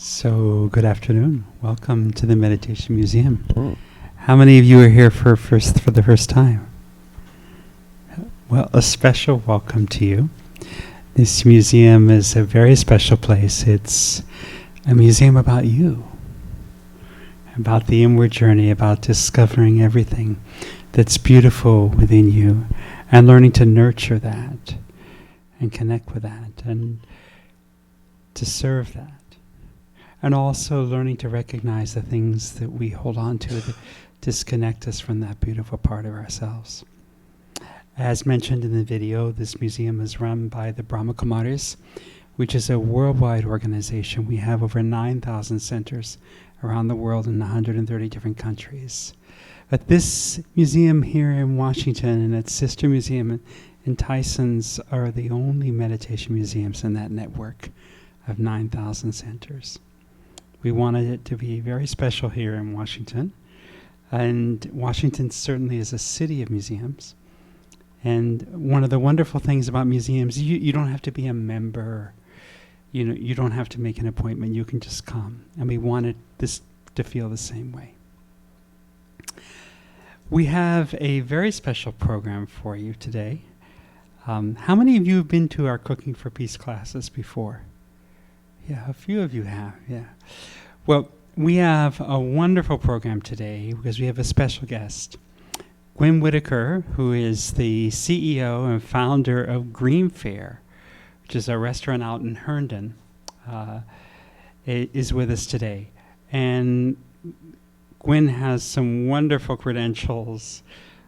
So, good afternoon. Welcome to the Meditation Museum. How many of you are here for the first time? Well, a special welcome to you. This museum is a very special place. It's a museum about you, about the inward journey, about discovering everything that's beautiful within you and learning to nurture that and connect with that and to serve that. And also learning to recognize the things that we hold on to that disconnect us from that beautiful part of ourselves. As mentioned in the video, this museum is run by the Brahma Kumaris, which is a worldwide organization. We have over 9,000 centers around the world in 130 different countries. But this museum here in Washington and its sister museum in Tyson's are the only meditation museums in that network of 9,000 centers. We wanted it to be very special here in Washington. And Washington certainly is a city of museums. And one of the wonderful things about museums, you don't have to be a member. You don't have to make an appointment. You can just come. And we wanted this to feel the same way. We have a very special program for you today. How many of you have been to our Cooking for Peace classes before? Yeah, a few of you have, yeah. Well, we have a wonderful program today because we have a special guest. Gwyn Whittaker, who is the CEO and founder of GreenFare, which is a restaurant out in Herndon, is with us today. And Gwyn has some wonderful credentials,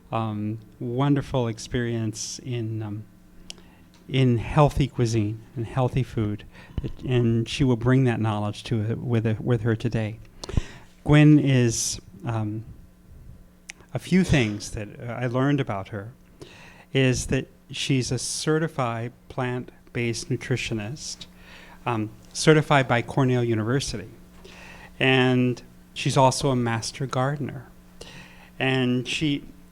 wonderful experience in healthy cuisine and healthy food, and she will bring that knowledge to it with her today. Gwyn is a few things that I learned about her is that she's a certified plant-based nutritionist, certified by Cornell University, and she's also a master gardener. And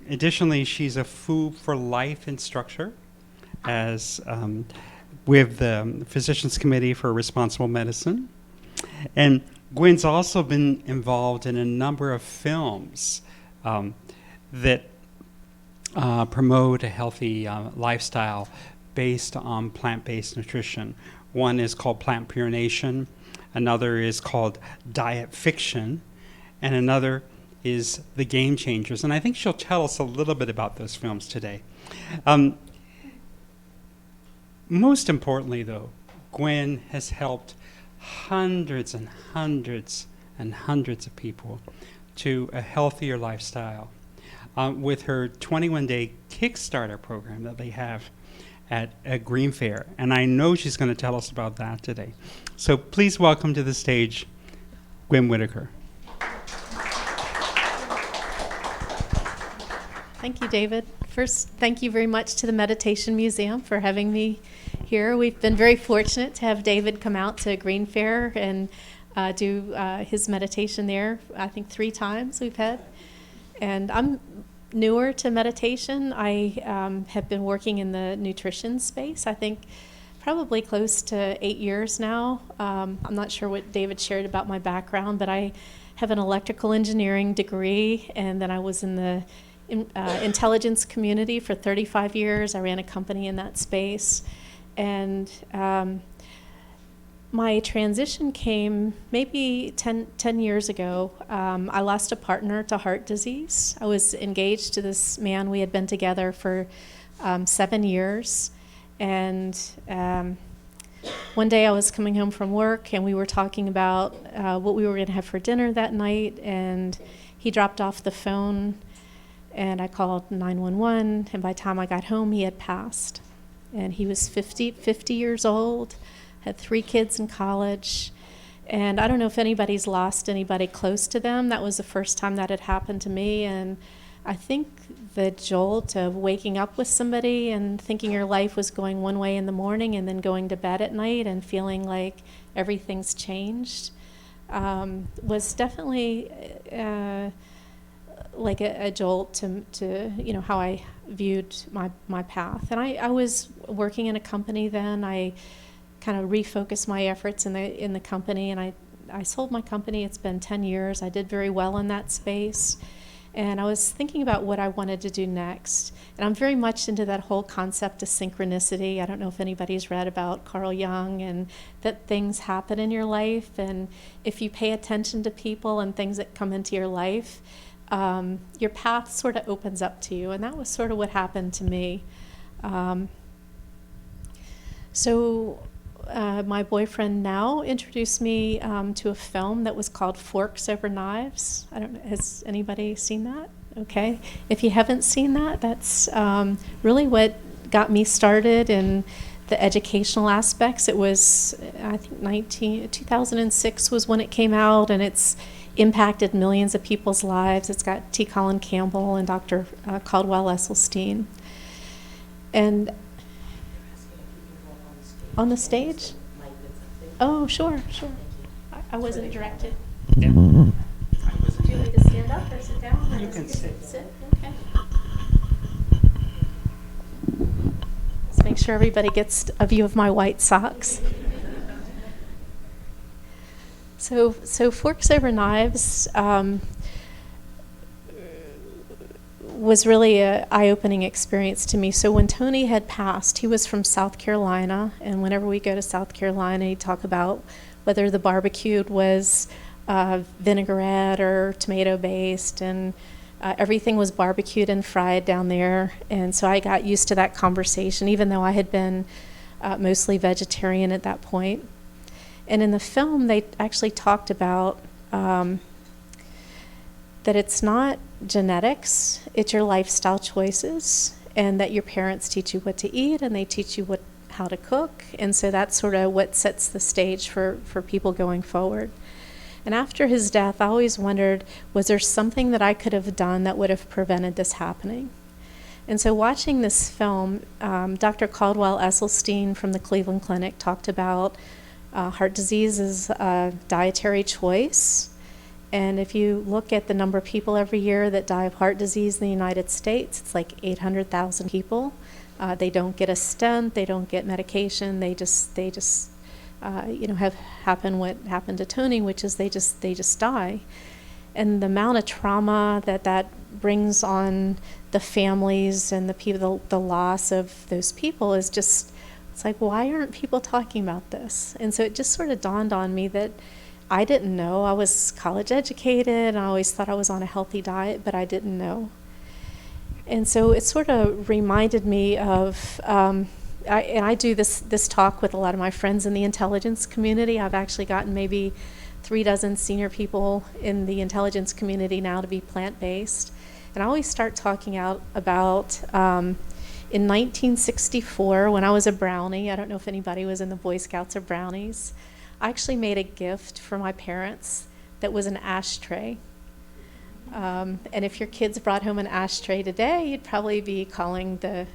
additionally, she's a Food for Life instructor as with the Physicians Committee for Responsible Medicine. And Gwyn's also been involved in a number of films that promote a healthy lifestyle based on plant-based nutrition. One is called Plant Pure Nation, another is called Diet Fiction, and another is The Game Changers. And I think she'll tell us a little bit about those films today. Most importantly, though, Gwyn has helped hundreds and hundreds and hundreds of people to a healthier lifestyle with her 21-day Kickstarter program that they have at GreenFare. And I know she's going to tell us about that today. So please welcome to the stage Gwyn Whittaker. Thank you, David. First, thank you very much to the Meditation Museum for having me here. We've been very fortunate to have David come out to GreenFare and do his meditation there. I think 3 times we've had. And I'm newer to meditation. I have been working in the nutrition space, I think probably close to 8 years now. I'm not sure what David shared about my background, but I have an electrical engineering degree, and then I was in the intelligence community for 35 years. I ran a company in that space. And my transition came maybe 10 years ago. I lost a partner to heart disease. I was engaged to this man. We had been together for 7 years. And one day I was coming home from work, and we were talking about what we were going to have for dinner that night. And he dropped off the phone, and I called 911. And by the time I got home, he had passed. And he was 50 years old, had 3 kids in college. And I don't know if anybody's lost anybody close to them. That was the first time that had happened to me. And I think the jolt of waking up with somebody and thinking your life was going one way in the morning and then going to bed at night and feeling like everything's changed was definitely like a jolt to how I viewed my path. And I was working in a company then. I kind of refocused my efforts in the company, and I I sold my company. It's been 10 years. I did very well in that space. And I was thinking about what I wanted to do next. And I'm very much into that whole concept of synchronicity. I don't know if anybody's read about Carl Jung, and that things happen in your life. And if you pay attention to people and things that come into your life, your path sort of opens up to you. And that was sort of what happened to me. My boyfriend now introduced me to a film that was called Forks Over Knives. I don't know, has anybody seen that? Okay. If you haven't seen that, that's really what got me started in the educational aspects. It was, I think 2006 was when it came out, and it's impacted millions of people's lives. It's got T. Colin Campbell and Dr. Caldwell Esselstyn. And on the stage? Oh, sure. I wasn't directed. Yeah. Do you want me to stand up or sit down? You can sit. Sit, okay. Let's make sure everybody gets a view of my white socks. So Forks Over Knives was really an eye-opening experience to me. So when Tony had passed, he was from South Carolina, and whenever we go to South Carolina, he'd talk about whether the barbecued was vinaigrette or tomato-based, and everything was barbecued and fried down there. And so I got used to that conversation, even though I had been mostly vegetarian at that point. And in the film, they actually talked about that it's not genetics, it's your lifestyle choices, and that your parents teach you what to eat and they teach you how to cook. And so that's sort of what sets the stage for people going forward. And after his death, I always wondered, was there something that I could have done that would have prevented this happening? And so watching this film, Dr. Caldwell Esselstyn from the Cleveland Clinic talked about heart disease is a dietary choice. And if you look at the number of people every year that die of heart disease in the United States, it's like 800,000 people. They don't get a stent, they don't get medication, they just have happen what happened to Tony, which is they just die. And the amount of trauma that brings on the families and the people, the loss of those people is just, it's like, why aren't people talking about this? And so it just sort of dawned on me that I didn't know. I was college educated, and I always thought I was on a healthy diet, but I didn't know. And so it sort of reminded me of, I do this talk with a lot of my friends in the intelligence community. I've actually gotten maybe 36 senior people in the intelligence community now to be plant-based. And I always start talking out about, in 1964, when I was a brownie, I don't know if anybody was in the Boy Scouts or Brownies, I actually made a gift for my parents that was an ashtray. And if your kids brought home an ashtray today, you'd probably be calling the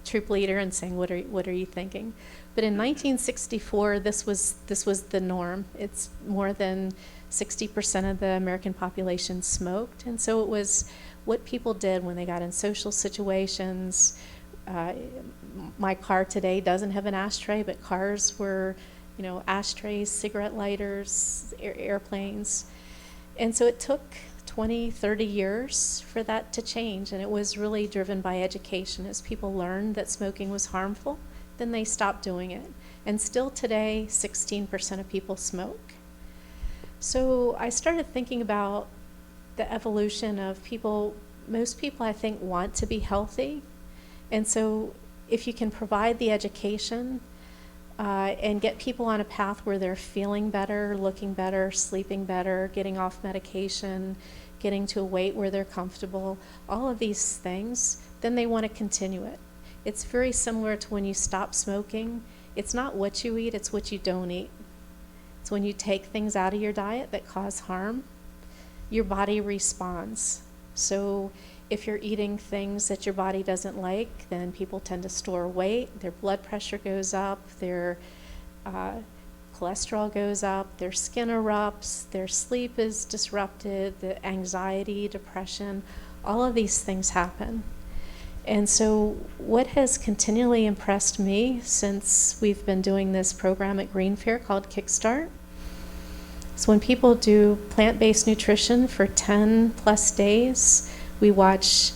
troop leader and saying, "What are you thinking?" But in 1964, this was the norm. It's more than 60% of the American population smoked, and so it was what people did when they got in social situations. My car today doesn't have an ashtray, but cars were, ashtrays, cigarette lighters, airplanes. And so it took 20, 30 years for that to change, and it was really driven by education. As people learned that smoking was harmful, then they stopped doing it. And still today, 16% of people smoke. So I started thinking about the evolution of people. Most people, I think, want to be healthy. And so if you can provide the education and get people on a path where they're feeling better, looking better, sleeping better, getting off medication, getting to a weight where they're comfortable, all of these things, then they want to continue it. It's very similar to when you stop smoking. It's not what you eat, it's what you don't eat. It's when you take things out of your diet that cause harm, your body responds. So if you're eating things that your body doesn't like, then people tend to store weight, their blood pressure goes up, their cholesterol goes up, their skin erupts, their sleep is disrupted, the anxiety, depression, all of these things happen. And so what has continually impressed me since we've been doing this program at GreenFare called Kickstart So when people do plant-based nutrition for 10 plus days, we watch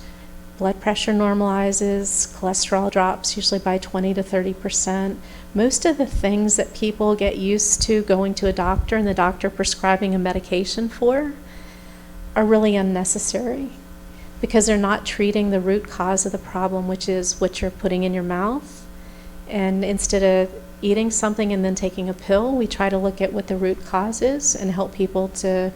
blood pressure normalizes, cholesterol drops usually by 20 to 30%. Most of the things that people get used to going to a doctor and the doctor prescribing a medication for are really unnecessary because they're not treating the root cause of the problem, which is what you're putting in your mouth. And instead of eating something and then taking a pill, we try to look at what the root cause is and help people to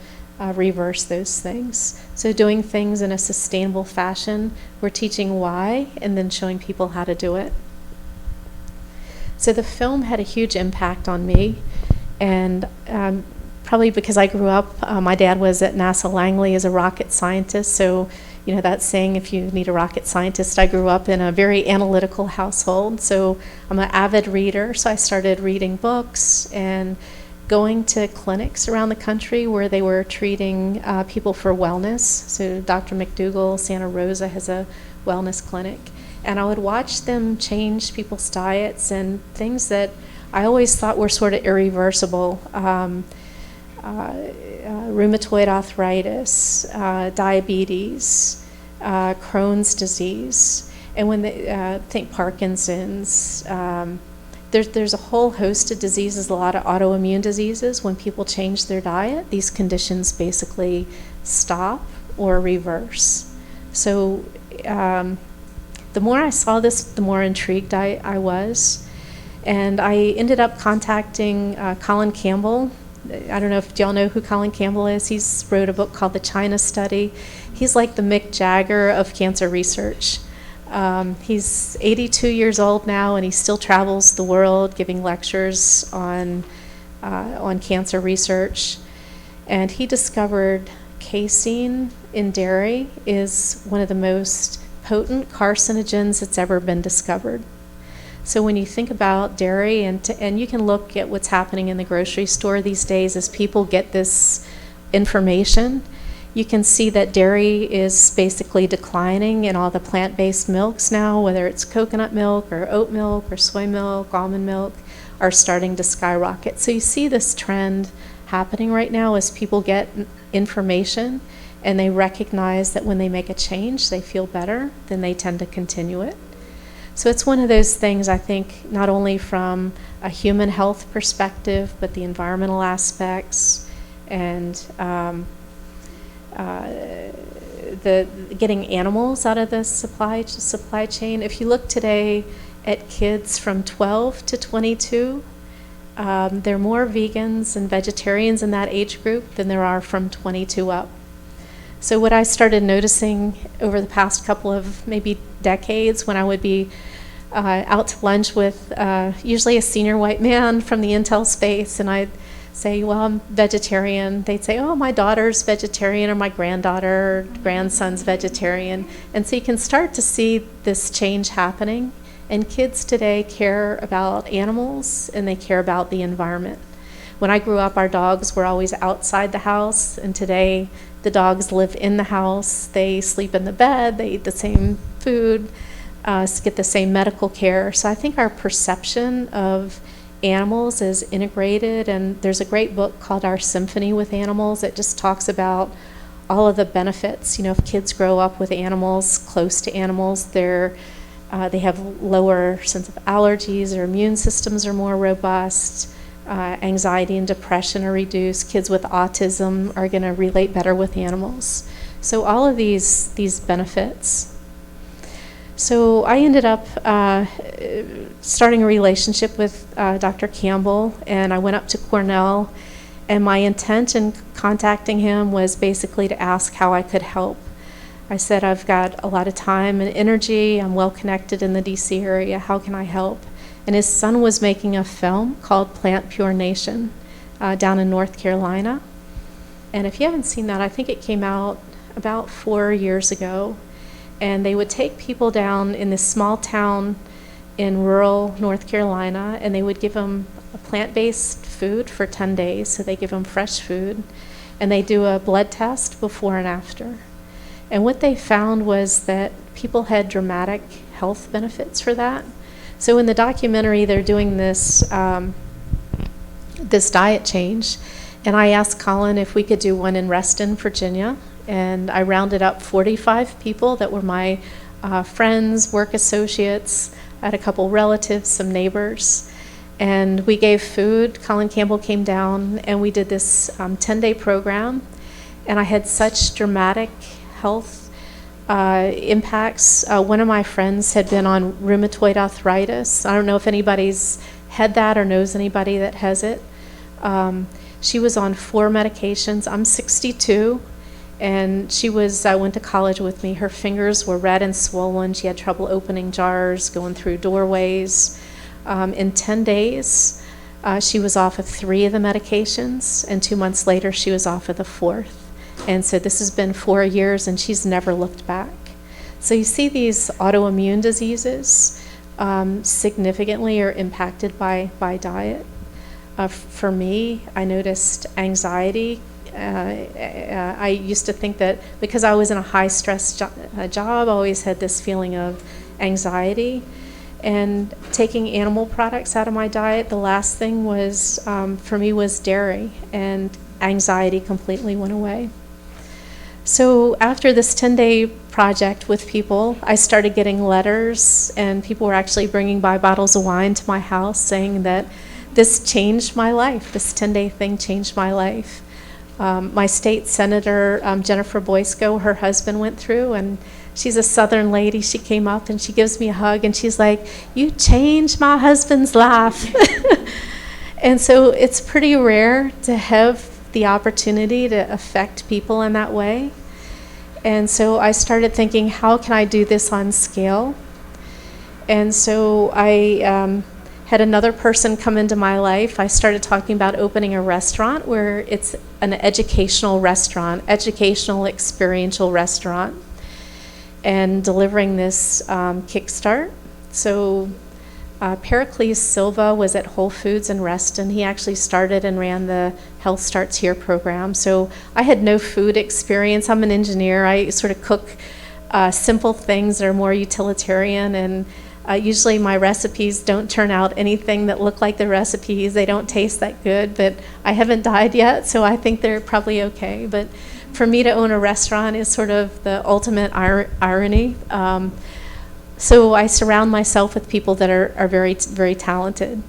reverse those things. So doing things in a sustainable fashion, we're teaching why and then showing people how to do it. So the film had a huge impact on me, and probably because I grew up, my dad was at NASA Langley as a rocket scientist, so you know that saying, if you need a rocket scientist. I grew up in a very analytical household, so I'm an avid reader, so I started reading books and going to clinics around the country where they were treating people for wellness. So Dr. McDougall, Santa Rosa has a wellness clinic. And I would watch them change people's diets and things that I always thought were sort of irreversible. Rheumatoid arthritis, diabetes, Crohn's disease, and when they think Parkinson's, there's a whole host of diseases, a lot of autoimmune diseases. When people change their diet, these conditions basically stop or reverse. So the more I saw this, the more intrigued I was. And I ended up contacting Colin Campbell. I don't know if y'all know who Colin Campbell is. He's wrote a book called The China Study. He's like the Mick Jagger of cancer research. He's 82 years old now, and he still travels the world giving lectures on cancer research. And he discovered casein in dairy is one of the most potent carcinogens that's ever been discovered. So when you think about dairy, and you can look at what's happening in the grocery store these days as people get this information, you can see that dairy is basically declining in all the plant-based milks now, whether it's coconut milk or oat milk or soy milk, almond milk, are starting to skyrocket. So you see this trend happening right now as people get information and they recognize that when they make a change, they feel better, then they tend to continue it. So it's one of those things, I think, not only from a human health perspective, but the environmental aspects and the getting animals out of the supply chain. If you look today at kids from 12 to 22, there are more vegans and vegetarians in that age group than there are from 22 up. So what I started noticing over the past couple of maybe decades, when I would be out to lunch with usually a senior white man from the Intel space, and I'd say, well, I'm vegetarian. They'd say, oh, my daughter's vegetarian, or my granddaughter, or grandson's vegetarian. And so you can start to see this change happening. And kids today care about animals, and they care about the environment. When I grew up, our dogs were always outside the house, and today the dogs live in the house. They sleep in the bed, they eat the same food, get the same medical care. So I think our perception of animals is integrated, and there's a great book called Our Symphony with Animals that just talks about all of the benefits. You know, if kids grow up with animals, close to animals, they have lower sense of allergies, their immune systems are more robust, anxiety and depression are reduced, kids with autism are going to relate better with animals. So all of these benefits. So I ended up starting a relationship with Dr. Campbell, and I went up to Cornell, and my intent in contacting him was basically to ask how I could help. I said, I've got a lot of time and energy, I'm well connected in the DC area, how can I help? And his son was making a film called Plant Pure Nation down in North Carolina. And if you haven't seen that, I think it came out about 4 years ago. And they would take people down in this small town in rural North Carolina, and they would give them a plant-based food for 10 days. So they give them fresh food, and they do a blood test before and after. And what they found was that people had dramatic health benefits for that. So in the documentary, they're doing this this diet change, And I asked Colin if we could do one in Reston, Virginia. And I rounded up 45 people that were my friends, work associates. I had a couple relatives, some neighbors. And we gave food. Colin Campbell came down, and we did this 10-day program. And I had such dramatic health impacts. One of my friends had been on rheumatoid arthritis. I don't know if anybody's had that or knows anybody that has it. She was on 4 medications. I'm 62, and she went to college with me. Her fingers were red and swollen. She had trouble opening jars, going through doorways. In 10 days, she was off of 3 of the medications, and 2 months later, she was off of the 4th. And so this has been 4 years, and she's never looked back. So you see these autoimmune diseases significantly are impacted by diet. For me, I noticed anxiety. I used to think that because I was in a high-stress job, I always had this feeling of anxiety. And taking animal products out of my diet, the last thing was, for me, was dairy, and anxiety completely went away. So after this 10-day project with people, I started getting letters, and people were actually bringing by bottles of wine to my house saying that this changed my life. This 10-day thing changed my life. My state senator, Jennifer Boysko, her husband went through, and she's a Southern lady. She came up and she gives me a hug, and she's like, "You changed my husband's life." And so it's pretty rare to have the opportunity to affect people in that way. And so I started thinking, how can I do this on scale? And so I had another person come into my life. I started talking about opening a restaurant where it's an educational restaurant, educational experiential restaurant, and delivering this Kickstart. So Pericles Silva was at Whole Foods in Reston. He actually started and ran the Health Starts Here program. So I had no food experience. I'm an engineer. I sort of cook simple things that are more utilitarian, and usually my recipes don't turn out anything that look like the recipes. They don't taste that good, but I haven't died yet, so I think they're probably okay. But for me to own a restaurant is sort of the ultimate irony. So I surround myself with people that are very, very talented.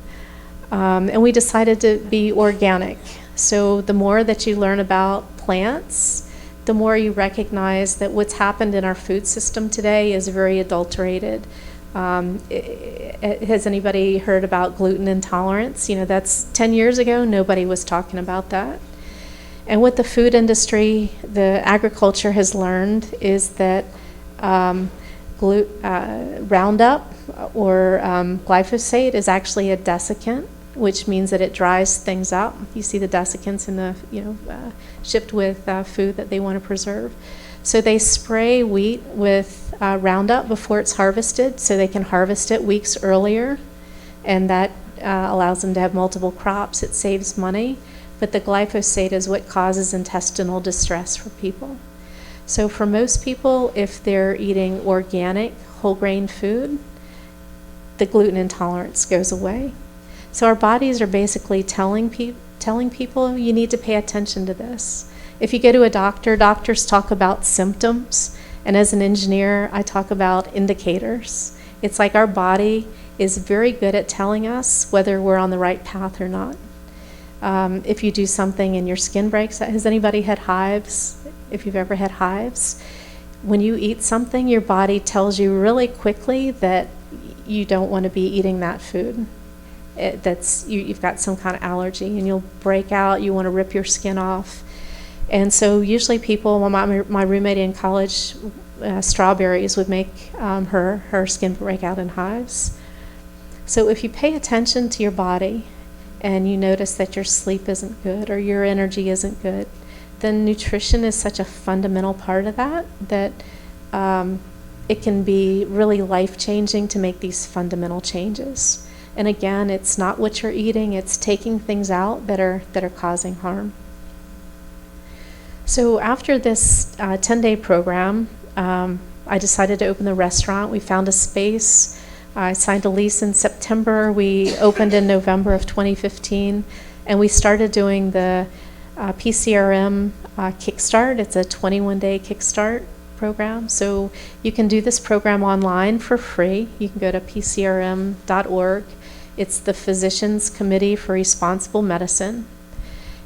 And we decided to be organic. So the more that you learn about plants, the more you recognize that what's happened in our food system today is very adulterated. Has anybody heard about gluten intolerance? You know, that's 10 years ago, nobody was talking about that. And what the food industry, the agriculture has learned is that Roundup or glyphosate is actually a desiccant, which means that it dries things up. You see the desiccants in the, shipped with food that they want to preserve. So they spray wheat with Roundup before it's harvested, so they can harvest it weeks earlier, and that allows them to have multiple crops. It saves money, but the glyphosate is what causes intestinal distress for people. So for most people, if they're eating organic, whole grain food, the gluten intolerance goes away. So our bodies are basically telling people, you need to pay attention to this. If you go to a doctor, doctors talk about symptoms, and as an engineer, I talk about indicators. It's like our body is very good at telling us whether we're on the right path or not. If you do something and your skin breaks out, has anybody had hives? If you've ever had hives, when you eat something, your body tells you really quickly that you don't want to be eating that food. You've got some kind of allergy, and you'll break out, you want to rip your skin off. And so usually people, my roommate in college, strawberries would make her skin break out in hives. So if you pay attention to your body and you notice that your sleep isn't good or your energy isn't good, then nutrition is such a fundamental part of that it can be really life-changing to make these fundamental changes. And again, it's not what you're eating, it's taking things out that are causing harm. So after this 10-day program, I decided to open the restaurant. We found a space. I signed a lease in September. We opened in November of 2015, and we started doing the PCRM Kickstart. It's a 21-day Kickstart program. So you can do this program online for free. You can go to pcrm.org. It's the Physicians Committee for Responsible Medicine.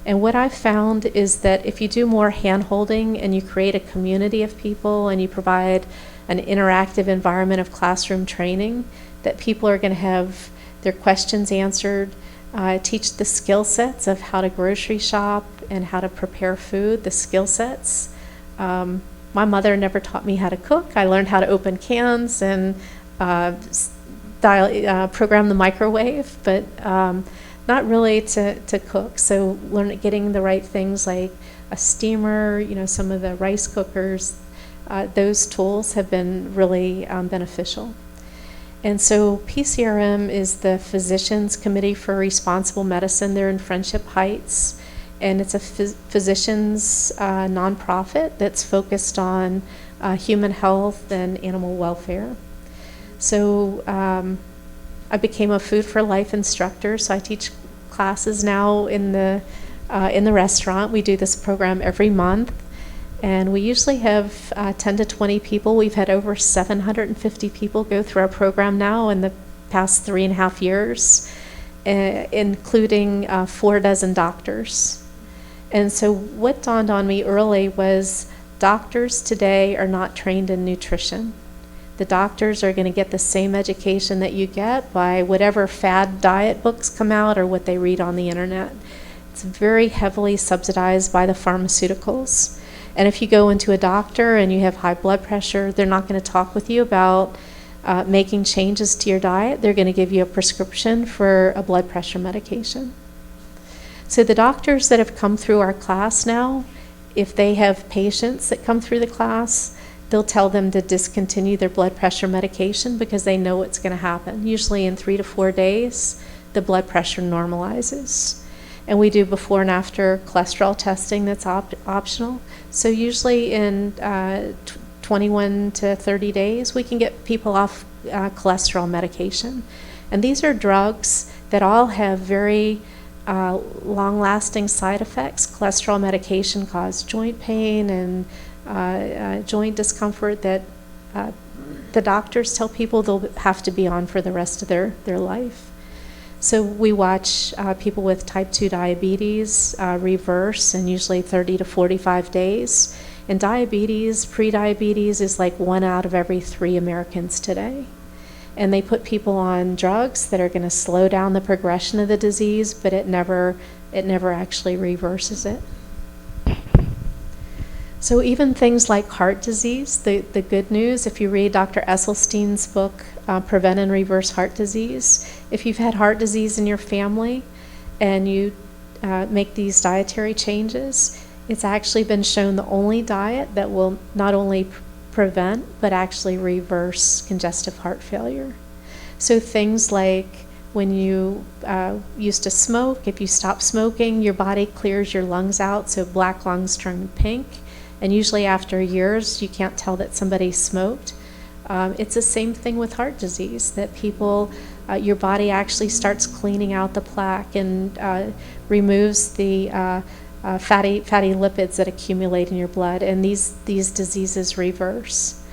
And what I've found is that if you do more hand-holding and you create a community of people and you provide an interactive environment of classroom training, that people are going to have their questions answered. Teach the skill sets of how to grocery shop and how to prepare food, the skill sets. My mother never taught me how to cook. I learned how to open cans and program the microwave, but not really to cook. So getting the right things like a steamer, some of the rice cookers, those tools have been really beneficial. And so PCRM is the Physicians Committee for Responsible Medicine. They're in Friendship Heights, and it's a physicians nonprofit that's focused on human health and animal welfare. So I became a Food for Life instructor, so I teach classes now in the restaurant. We do this program every month, and we usually have 10 to 20 people. We've had over 750 people go through our program now in the past 3.5 years, including 4 dozen doctors. And so what dawned on me early was doctors today are not trained in nutrition. The doctors are going to get the same education that you get by whatever fad diet books come out or what they read on the internet. It's very heavily subsidized by the pharmaceuticals. And if you go into a doctor and you have high blood pressure, they're not going to talk with you about making changes to your diet. They're going to give you a prescription for a blood pressure medication. So the doctors that have come through our class now, if they have patients that come through the class, they'll tell them to discontinue their blood pressure medication because they know what's going to happen. Usually in 3 to 4 days, the blood pressure normalizes. And we do before and after cholesterol testing that's optional. So usually in 21 to 30 days, we can get people off cholesterol medication. And these are drugs that all have very long-lasting side effects. Cholesterol medication causes joint pain and joint discomfort that the doctors tell people they'll have to be on for the rest of their life. So we watch people with type 2 diabetes reverse in usually 30 to 45 days. And diabetes, pre-diabetes, is like 1 out of every 3 Americans today. And they put people on drugs that are going to slow down the progression of the disease, but it never actually reverses it. So even things like heart disease, the good news, if you read Dr. Esselstyn's book, Prevent and Reverse Heart Disease, if you've had heart disease in your family and you make these dietary changes, it's actually been shown the only diet that will not only prevent but actually reverse congestive heart failure. So things like when you used to smoke, if you stop smoking, your body clears your lungs out, so black lungs turn pink. And usually after years, you can't tell that somebody smoked. It's the same thing with heart disease, that people, your body actually starts cleaning out the plaque and removes the fatty lipids that accumulate in your blood, and these diseases reverse.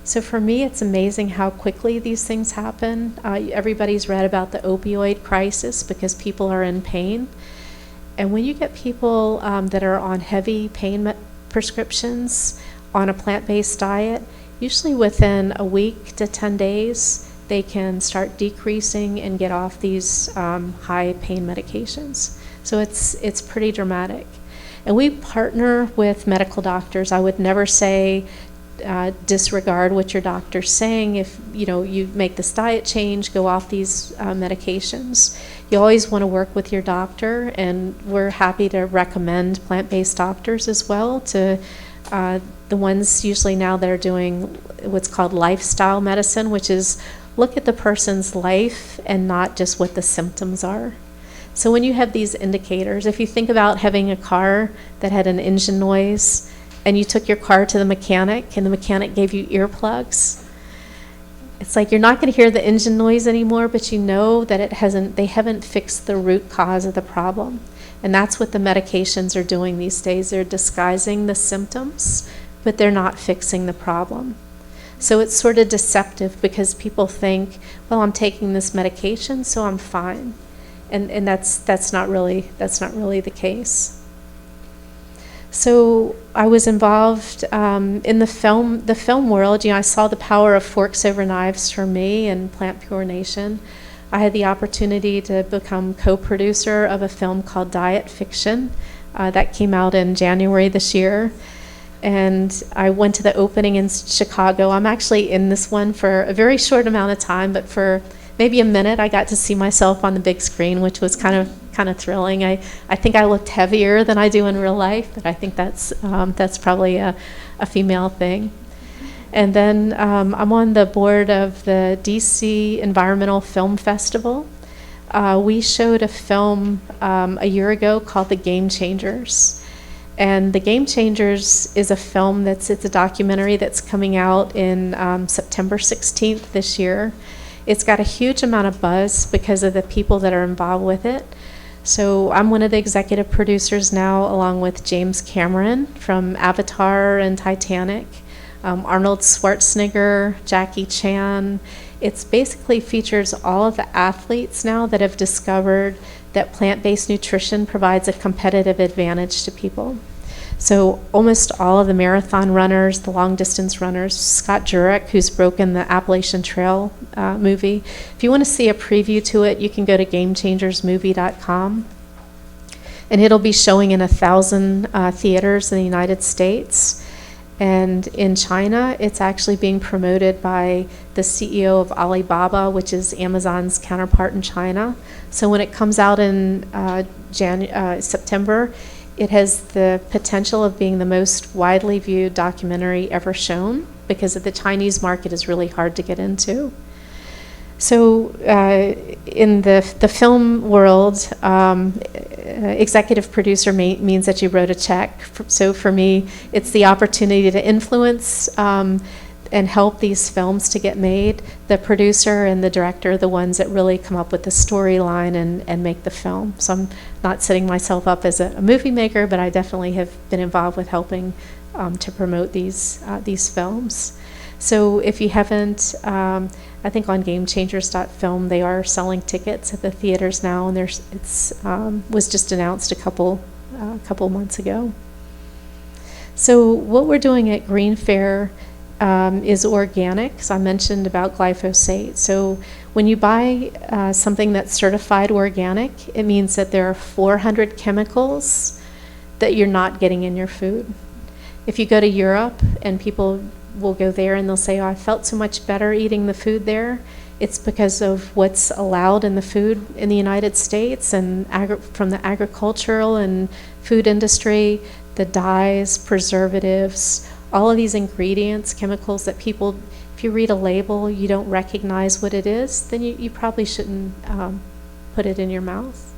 So for me, it's amazing how quickly these things happen. Everybody's read about the opioid crisis because people are in pain. And when you get people that are on heavy pain prescriptions on a plant-based diet, usually within a week to 10 days, they can start decreasing and get off these high pain medications. So it's pretty dramatic. And we partner with medical doctors. I would never say disregard what your doctor's saying. If you make this diet change, go off these medications. You always want to work with your doctor, and we're happy to recommend plant-based doctors as well to the ones usually now that are doing what's called lifestyle medicine, which is look at the person's life and not just what the symptoms are. So when you have these indicators, if you think about having a car that had an engine noise and you took your car to the mechanic and the mechanic gave you earplugs, it's like you're not going to hear the engine noise anymore, but you know that they haven't fixed the root cause of the problem. And that's what the medications are doing these days. They're disguising the symptoms, but they're not fixing the problem. So it's sort of deceptive because people think, well, I'm taking this medication, so I'm fine. And that's not really the case. So I was involved in the film world. I saw the power of forks over knives for me and Plant Pure Nation. I had the opportunity to become co-producer of a film called Diet Fiction that came out in January this year. And I went to the opening in Chicago. I'm actually in this one for a very short amount of time, but for maybe a minute I got to see myself on the big screen, which was kind of thrilling. I think I looked heavier than I do in real life, but I think that's probably a female thing. And then I'm on the board of the DC Environmental Film Festival. We showed a film a year ago called The Game Changers. And The Game Changers is a film it's a documentary that's coming out in September 16th this year. It's got a huge amount of buzz because of the people that are involved with it. So I'm one of the executive producers now, along with James Cameron from Avatar and Titanic, Arnold Schwarzenegger, Jackie Chan. It basically features all of the athletes now that have discovered that plant-based nutrition provides a competitive advantage to people. So almost all of the marathon runners, the long-distance runners, Scott Jurek, who's broken the Appalachian Trail movie. If you want to see a preview to it, you can go to GameChangersMovie.com. And it'll be showing in 1,000 theaters in the United States. And in China, it's actually being promoted by the CEO of Alibaba, which is Amazon's counterpart in China. So when it comes out in September, it has the potential of being the most widely viewed documentary ever shown because the Chinese market is really hard to get into. So in the film world, executive producer means that you wrote a check. So for me, it's the opportunity to influence and help these films to get made. The producer and the director are the ones that really come up with the storyline and make the film. So I'm not setting myself up as a movie maker, but I definitely have been involved with helping to promote these films. So if you haven't, I think on GameChangers.film they are selling tickets at the theaters now, and was just announced a couple months ago. So what we're doing at GreenFare is organic. So I mentioned about glyphosate. So when you buy something that's certified organic, it means that there are 400 chemicals that you're not getting in your food. If you go to Europe and people will go there and they'll say, oh, I felt so much better eating the food there, it's because of what's allowed in the food in the United States and from the agricultural and food industry, the dyes, preservatives, all of these ingredients, chemicals that people, if you read a label, you don't recognize what it is, then you probably shouldn't put it in your mouth.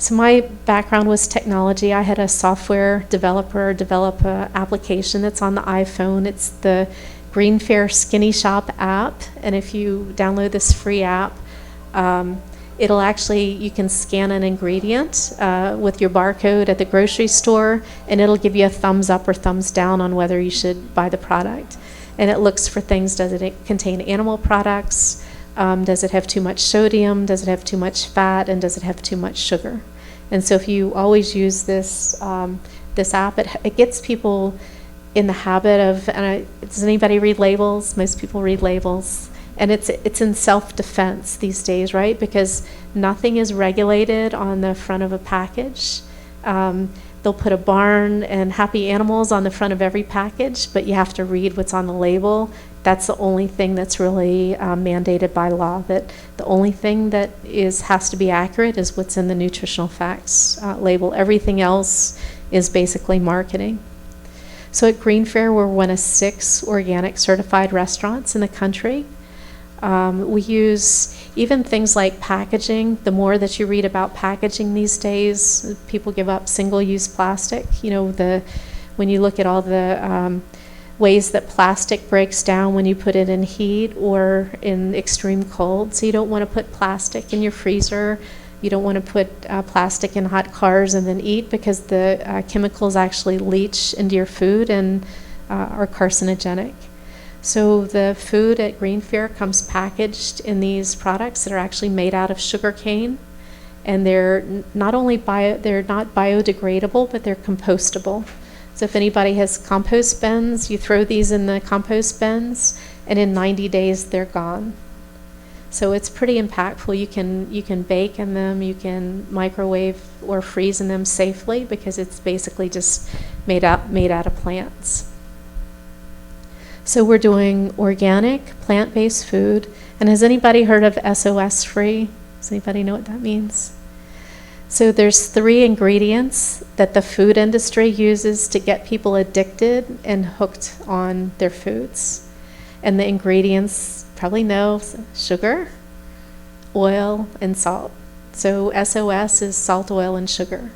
So my background was technology. I had a software developer develop an application that's on the iPhone. It's the GreenFare Skinny Shop app, and if you download this free app, it'll actually, you can scan an ingredient with your barcode at the grocery store, and it'll give you a thumbs up or thumbs down on whether you should buy the product. And it looks for things, does it contain animal products? Does it have too much sodium? Does it have too much fat? And does it have too much sugar? And so if you always use this app, it gets people in the habit of, does anybody read labels? Most people read labels. And it's in self-defense these days, right? Because nothing is regulated on the front of a package. They'll put a barn and happy animals on the front of every package, but you have to read what's on the label. That's the only thing that's really mandated by law, that the only thing that has to be accurate is what's in the nutritional facts label. Everything else is basically marketing. So at GreenFare, we're one of 6 organic certified restaurants in the country. We use even things like packaging. The more that you read about packaging these days, people give up single-use plastic. You know, when you look at all the ways that plastic breaks down when you put it in heat or in extreme cold. So you don't want to put plastic in your freezer. You don't want to put plastic in hot cars and then eat, because the chemicals actually leach into your food and are carcinogenic. So the food at GreenFare comes packaged in these products that are actually made out of sugar cane, and they're not only they're not biodegradable, but they're compostable. So if anybody has compost bins, you throw these in the compost bins, and in 90 days they're gone. So it's pretty impactful. You can bake in them, you can microwave or freeze in them safely, because it's basically just made out of plants. So we're doing organic, plant-based food. And has anybody heard of SOS free? Does anybody know what that means? So there's 3 ingredients that the food industry uses to get people addicted and hooked on their foods. And the ingredients, probably know, sugar, oil, and salt. So SOS is salt, oil, and sugar.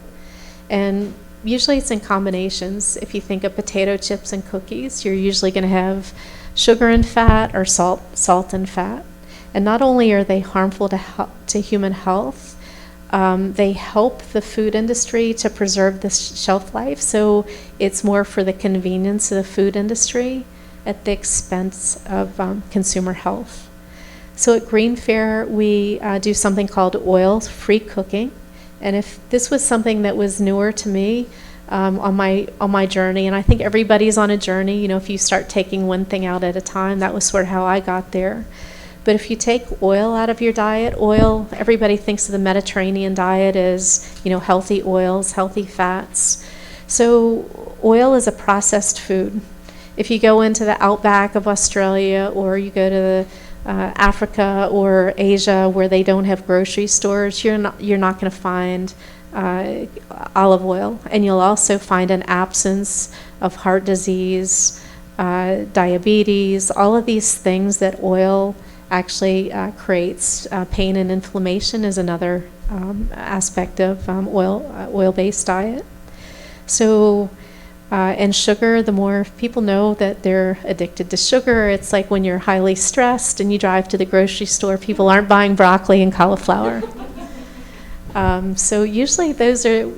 And usually it's in combinations. If you think of potato chips and cookies, you're usually going to have sugar and fat, or salt and fat. And not only are they harmful to human health, they help the food industry to preserve the shelf life. So it's more for the convenience of the food industry at the expense of consumer health. So at GreenFare, we do something called oil-free cooking. And if this was something that was newer to me on my journey, and I think everybody's on a journey, you know, if you start taking one thing out at a time, that was sort of how I got there. But if you take oil out of your diet, oil, everybody thinks of the Mediterranean diet as, you know, healthy oils, healthy fats. So oil is a processed food. If you go into the outback of Australia, or you go to Africa or Asia where they don't have grocery stores, you're not going to find olive oil. And you'll also find an absence of heart disease, diabetes, all of these things that oil actually creates. Pain and inflammation is another aspect of oil-based diet. So and sugar, the more people know that they're addicted to sugar, it's like when you're highly stressed and you drive to the grocery store, people aren't buying broccoli and cauliflower. So usually those are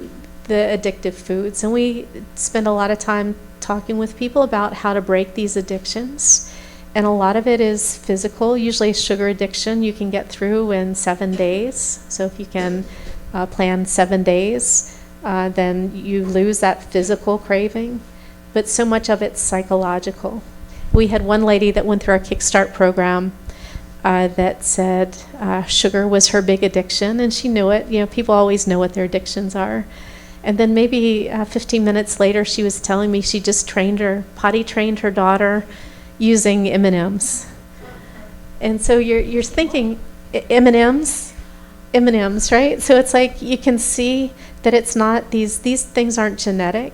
the addictive foods. And we spend a lot of time talking with people about how to break these addictions. And a lot of it is physical. Usually sugar addiction you can get through in 7 days. So if you can plan 7 days, then you lose that physical craving, but so much of it's psychological. We had one lady that went through our Kickstart program that said sugar was her big addiction, and she knew it. You know, people always know what their addictions are. And then maybe 15 minutes later, she was telling me she just potty trained her daughter using M&Ms. And so you're thinking M&Ms, right? So it's like you can see that it's not, these things aren't genetic.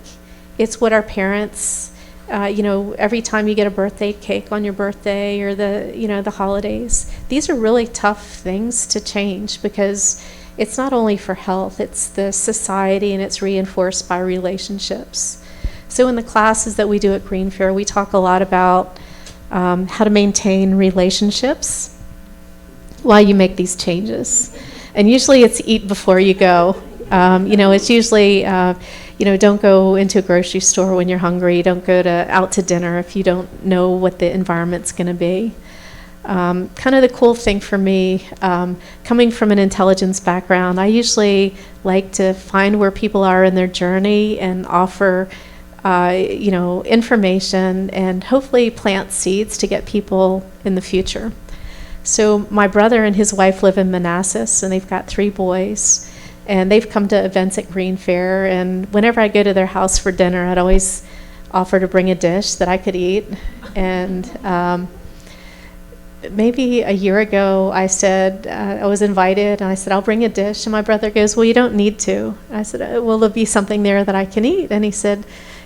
It's what our parents, every time you get a birthday cake on your birthday or the holidays, these are really tough things to change, because it's not only for health, it's the society, and it's reinforced by relationships. So in the classes that we do at GreenFare, we talk a lot about how to maintain relationships while you make these changes. And usually it's eat before you go. It's usually, don't go into a grocery store when you're hungry. Don't go out to dinner if you don't know what the environment's going to be. Kind of the cool thing for me, coming from an intelligence background, I usually like to find where people are in their journey and offer, information, and hopefully plant seeds to get people in the future. So my brother and his wife live in Manassas, and they've got 3 boys. And they've come to events at GreenFare, and whenever I go to their house for dinner, I'd always offer to bring a dish that I could eat. And maybe a year ago, I said, I was invited, and I said, I'll bring a dish. And my brother goes, well, you don't need to. And I said, well, there'll be something there that I can eat. And he said,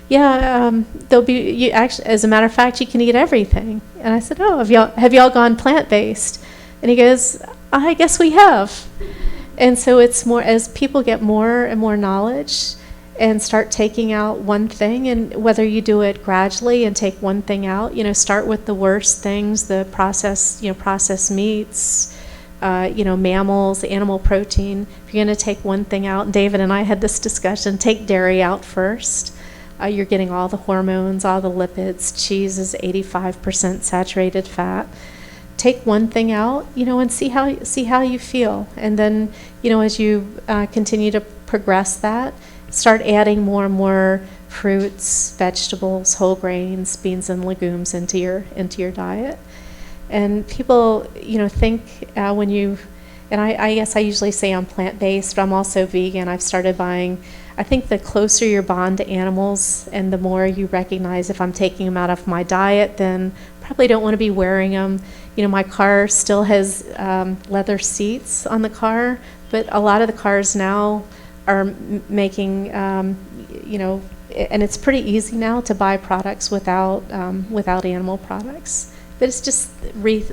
yeah, there'll be, as a matter of fact, you can eat everything. And I said, oh, have y'all gone plant-based? And he goes, I guess we have. And so it's more, as people get more and more knowledge, and start taking out one thing, and whether you do it gradually and take one thing out, start with the worst things, the processed meats, mammals, animal protein. If you're going to take one thing out, and David and I had this discussion, take dairy out first. You're getting all the hormones, all the lipids. Cheese is 85% saturated fat. Take one thing out, and see how you feel. And then, as you continue to progress that, start adding more and more fruits, vegetables, whole grains, beans and legumes into your diet. And people, think when you, and I guess I usually say I'm plant-based, but I'm also vegan. I've started buying, I think the closer your bond to animals and the more you recognize if I'm taking them out of my diet, then probably don't want to be wearing them. My car still has leather seats on the car, but a lot of the cars now are making, and it's pretty easy now to buy products without animal products. But it's just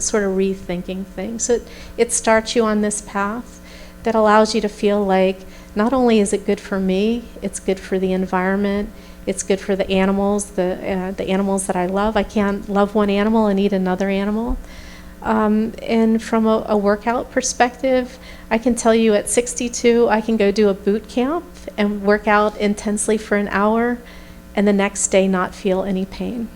sort of rethinking things. So it starts you on this path that allows you to feel like not only is it good for me, it's good for the environment, it's good for the animals, the animals that I love. I can't love one animal and eat another animal. And from a workout perspective, I can tell you at 62, I can go do a boot camp and work out intensely for an hour and the next day not feel any pain.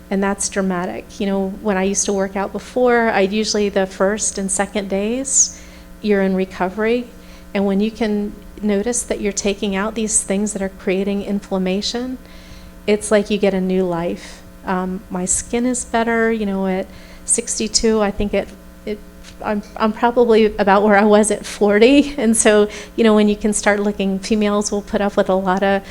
And that's dramatic. When I used to work out before, I'd usually the first and second days, you're in recovery. And when you can notice that you're taking out these things that are creating inflammation, it's like you get a new life. My skin is better, at 62, I think I'm probably about where I was at 40. And so, when you can start looking, females will put up with a lot of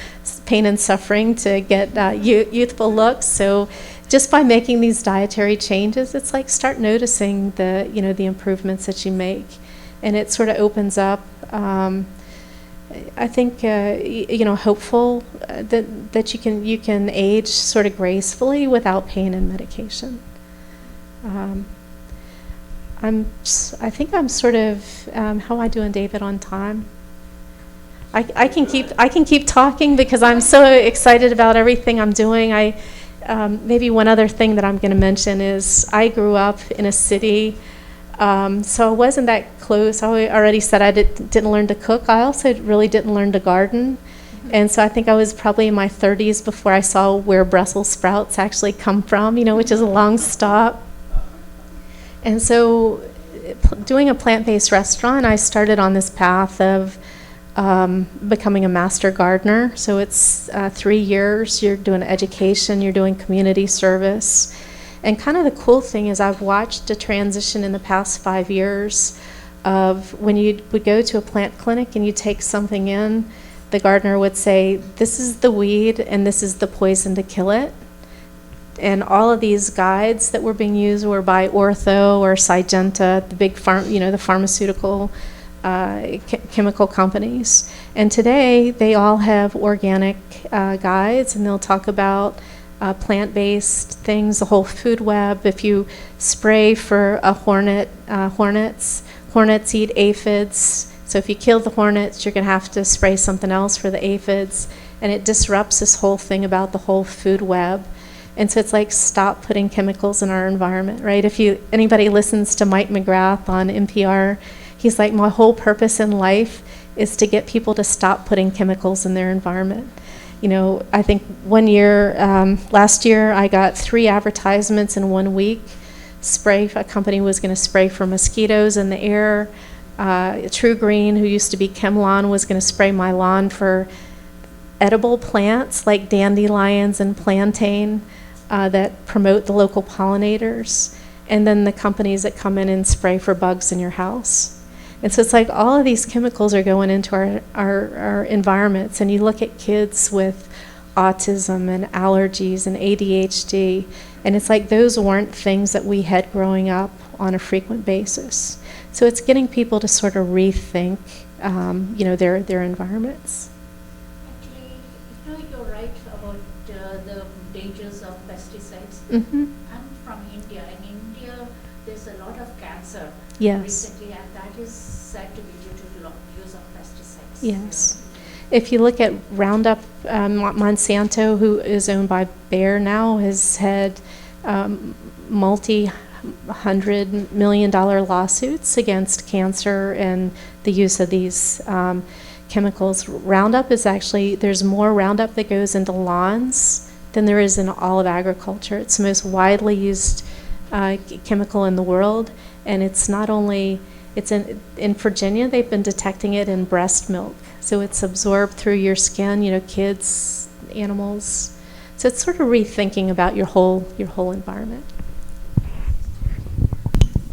pain and suffering to get youthful looks. So just by making these dietary changes, it's like start noticing the improvements that you make. And it sort of opens up, I think, hopeful that you can age sort of gracefully without pain and medication. I think I'm sort of, how am I doing, David, on time? I can keep talking because I'm so excited about everything I'm doing. Maybe one other thing that I'm going to mention is I grew up in a city, so I wasn't that close. I already said I didn't learn to cook. I also really didn't learn to garden. And so I think I was probably in my 30s before I saw where Brussels sprouts actually come from, which is a long stalk. And so doing a plant-based restaurant, I started on this path of becoming a master gardener. So it's 3 years, you're doing education, you're doing community service. And kind of the cool thing is I've watched a transition in the past 5 years of when you would go to a plant clinic and you take something in, the gardener would say, this is the weed and this is the poison to kill it. And all of these guides that were being used were by Ortho or Syngenta, the big the pharmaceutical chemical companies. And today they all have organic guides, and they'll talk about plant-based things, the whole food web. If you spray for a hornets eat aphids. So if you kill the hornets, you're going to have to spray something else for the aphids. And it disrupts this whole thing about the whole food web. And so it's like, stop putting chemicals in our environment, right? If anybody listens to Mike McGrath on NPR, he's like, my whole purpose in life is to get people to stop putting chemicals in their environment. I think last year, I got 3 advertisements in 1 week. A company was going to spray for mosquitoes in the air. True Green, who used to be ChemLawn, was going to spray my lawn for edible plants like dandelions and plantain that promote the local pollinators, and then the companies that come in and spray for bugs in your house. And so it's like all of these chemicals are going into our environments, and you look at kids with autism and allergies and ADHD, and it's like those weren't things that we had growing up on a frequent basis. So it's getting people to sort of rethink, their environments. Actually, you're right about the dangers of pesticides. Mm-hmm. I'm from India. In India, there's a lot of cancer Yes. recently, and that is said to be due to the use of pesticides. Yes. If you look at Roundup, Monsanto, who is owned by Bayer now, has had multi-$100 million lawsuits against cancer and the use of these chemicals. Roundup is actually, there's more Roundup that goes into lawns than there is in all of agriculture. It's the most widely used chemical in the world, and it's not only, it's in Virginia, they've been detecting it in breast milk. So it's absorbed through your skin, kids, animals. So it's sort of rethinking about your whole environment.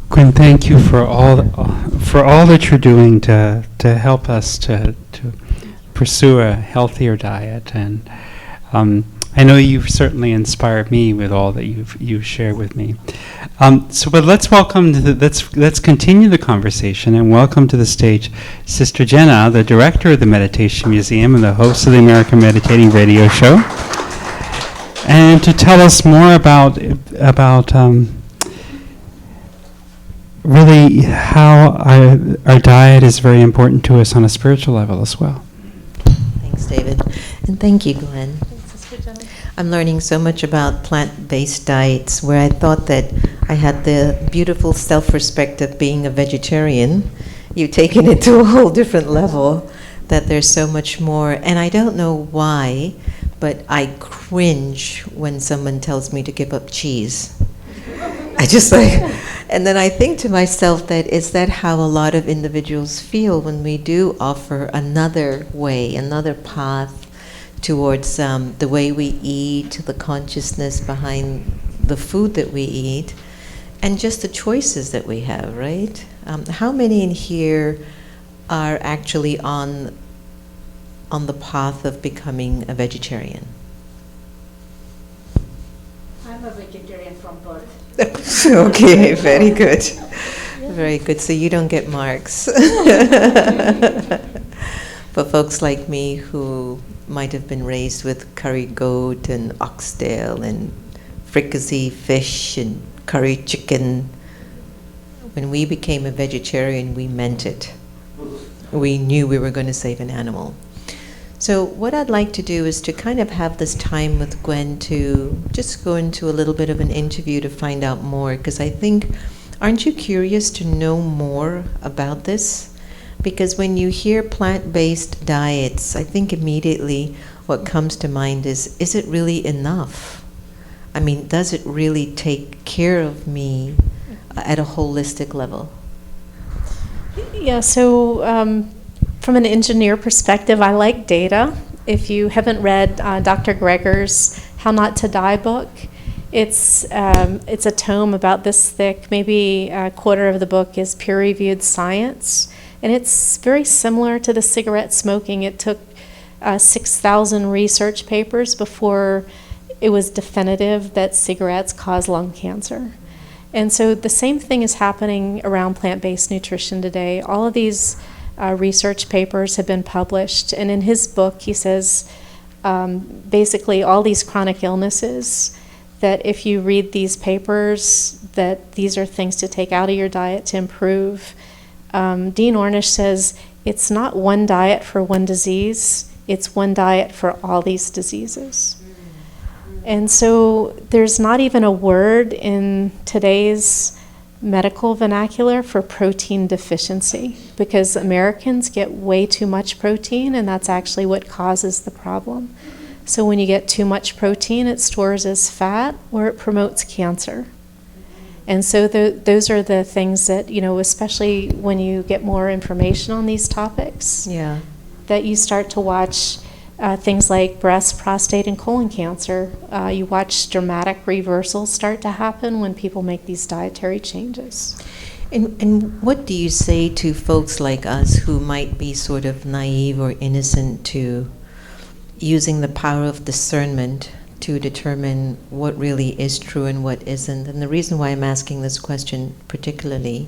Gwyn, thank you for all that you're doing to help us to pursue a healthier diet, and I know you've certainly inspired me with all that you've shared with me. But let's continue the conversation and welcome to the stage Sister Jenna, the director of the Meditation Museum and the host of the American Meditating Radio Show, and to tell us more about really how our diet is very important to us on a spiritual level as well. Thanks, David. And thank you, Gwen. I'm learning so much about plant-based diets, where I thought that I had the beautiful self-respect of being a vegetarian. You've taken it to a whole different level, that there's so much more. And I don't know why, but I cringe when someone tells me to give up cheese. I just and then I think to myself that is that how a lot of individuals feel when we do offer another way, another path towards the way we eat, the consciousness behind the food that we eat, and just the choices that we have, right? How many in here are actually on the path of becoming a vegetarian? I'm a vegetarian from birth. Okay, very good. Very good. So you don't get marks. For folks like me who might have been raised with curry goat and oxtail and fricassee fish and curry chicken, when we became a vegetarian, we meant it. We knew we were going to save an animal. So what I'd like to do is to kind of have this time with Gwen to just go into a little bit of an interview to find out more, because I think, aren't you curious to know more about this? Because when you hear plant-based diets, I think immediately what comes to mind is it really enough? I mean, does it really take care of me at a holistic level? Yeah, so from an engineer perspective, I like data. If you haven't read Dr. Greger's How Not to Die book, it's a tome about this thick. Maybe a quarter of the book is peer-reviewed science. And it's very similar to the cigarette smoking. It took 6,000 research papers before it was definitive that cigarettes cause lung cancer. And so the same thing is happening around plant-based nutrition today. All of these research papers have been published. And in his book, he says basically all these chronic illnesses, that if you read these papers, that these are things to take out of your diet to improve. Dean Ornish says it's not one diet for one disease, it's one diet for all these diseases. And so there's not even a word in today's medical vernacular for protein deficiency, because Americans get way too much protein, and that's actually what causes the problem. So when you get too much protein, it stores as fat or it promotes cancer. And so those are the things that, especially when you get more information on these topics, that you start to watch things like breast, prostate, and colon cancer. You watch dramatic reversals start to happen when people make these dietary changes. And what do you say to folks like us who might be sort of naive or innocent to using the power of discernment to determine what really is true and what isn't? And the reason why I'm asking this question particularly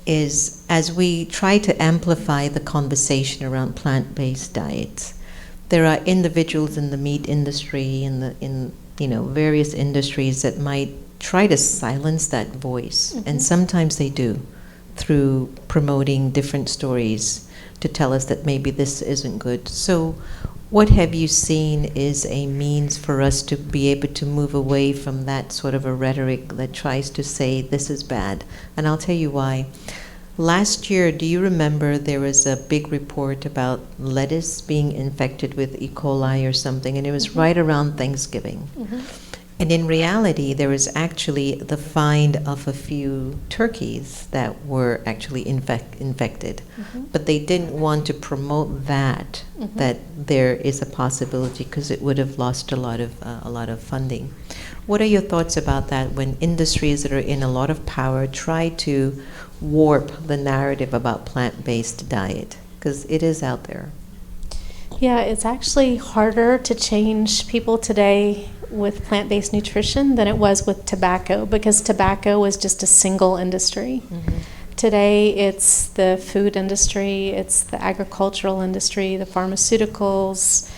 is as we try to amplify the conversation around plant-based diets, there are individuals in the meat industry, in various industries that might try to silence that voice, and sometimes they do. through promoting different stories to tell us that maybe this isn't good. So what have you seen is a means for us to be able to move away from that sort of a rhetoric that tries to say this is bad? And I'll tell you why. Last year, do you remember there was a big report about lettuce being infected with E. coli or something, and it was right around Thanksgiving. And in reality, there was actually the find of a few turkeys that were actually infected. But they didn't want to promote that there is a possibility because it would have lost a lot of funding. What are your thoughts about that when industries that are in a lot of power try to warp the narrative about plant-based diet? Because it is out there. Yeah, it's actually harder to change people today with plant-based nutrition than it was with tobacco, because tobacco was just a single industry. Today, it's the food industry, it's the agricultural industry, the pharmaceuticals.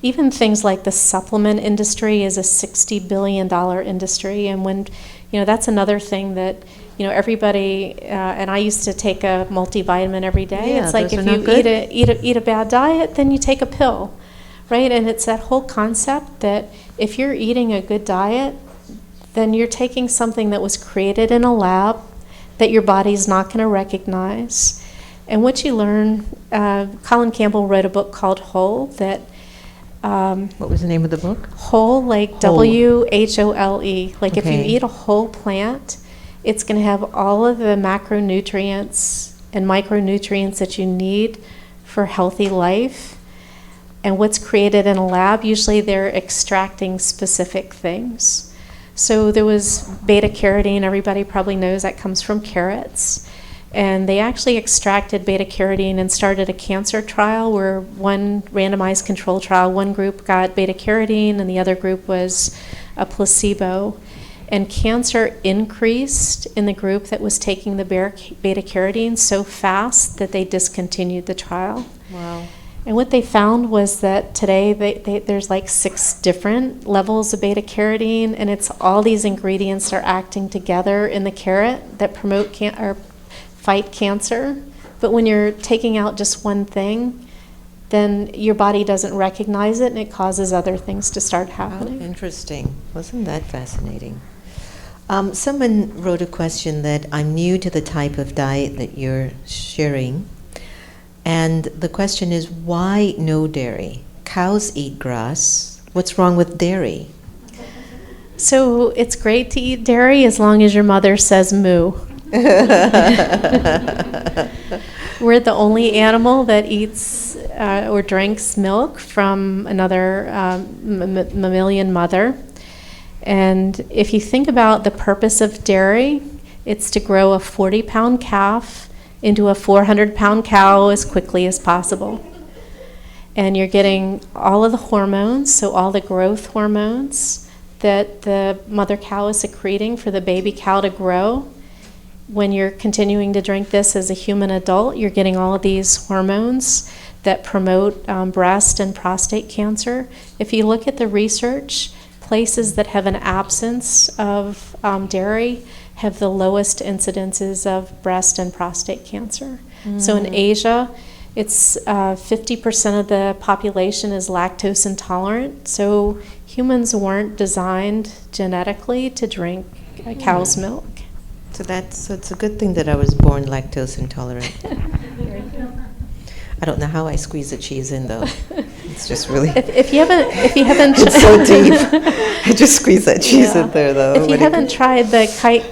Even things like the supplement industry is a $60 billion industry, and when that's another thing that everybody and I used to take a multivitamin every day. Yeah, it's like those if are you not good. eat a bad diet, then you take a pill, right? And it's that whole concept that if you're eating a good diet, then you're taking something that was created in a lab that your body's not going to recognize. And what you learn, Colin Campbell wrote a book called Whole that. What was the name of the book? Whole, like Whole. WHOLE. Like if you Okay. eat a whole plant, it's going to have all of the macronutrients and micronutrients that you need for healthy life. And what's created in a lab, usually they're extracting specific things. So there was beta-carotene, everybody probably knows that comes from carrots. And they actually extracted beta-carotene and started a cancer trial where one randomized control trial, one group got beta-carotene and the other group was a placebo. And cancer increased in the group that was taking the beta-carotene so fast that they discontinued the trial. Wow. And what they found was that today there's like 6 different levels of beta-carotene, and it's all these ingredients are acting together in the carrot that promote or fight cancer. But when you're taking out just one thing, then your body doesn't recognize it and it causes other things to start happening. Oh, interesting. Wasn't that fascinating? Someone wrote a question that I'm new to the type of diet that you're sharing. And the question is, why no dairy? Cows eat grass. What's wrong with dairy? So it's great to eat dairy as long as your mother says moo. We're the only animal that eats or drinks milk from another mammalian mother. And if you think about the purpose of dairy, it's to grow a 40-pound calf into a 400-pound cow as quickly as possible. And you're getting all of the hormones, so all the growth hormones that the mother cow is secreting for the baby cow to grow. When you're continuing to drink this as a human adult, you're getting all of these hormones that promote breast and prostate cancer. If you look at the research, places that have an absence of dairy have the lowest incidences of breast and prostate cancer. So in Asia, it's 50% of the population is lactose intolerant. So humans weren't designed genetically to drink cow's milk. So it's a good thing that I was born lactose intolerant. I don't know how I squeeze the cheese in though. It's just really. If you haven't, it's so deep. I just squeeze that cheese in there though. If you haven't tried the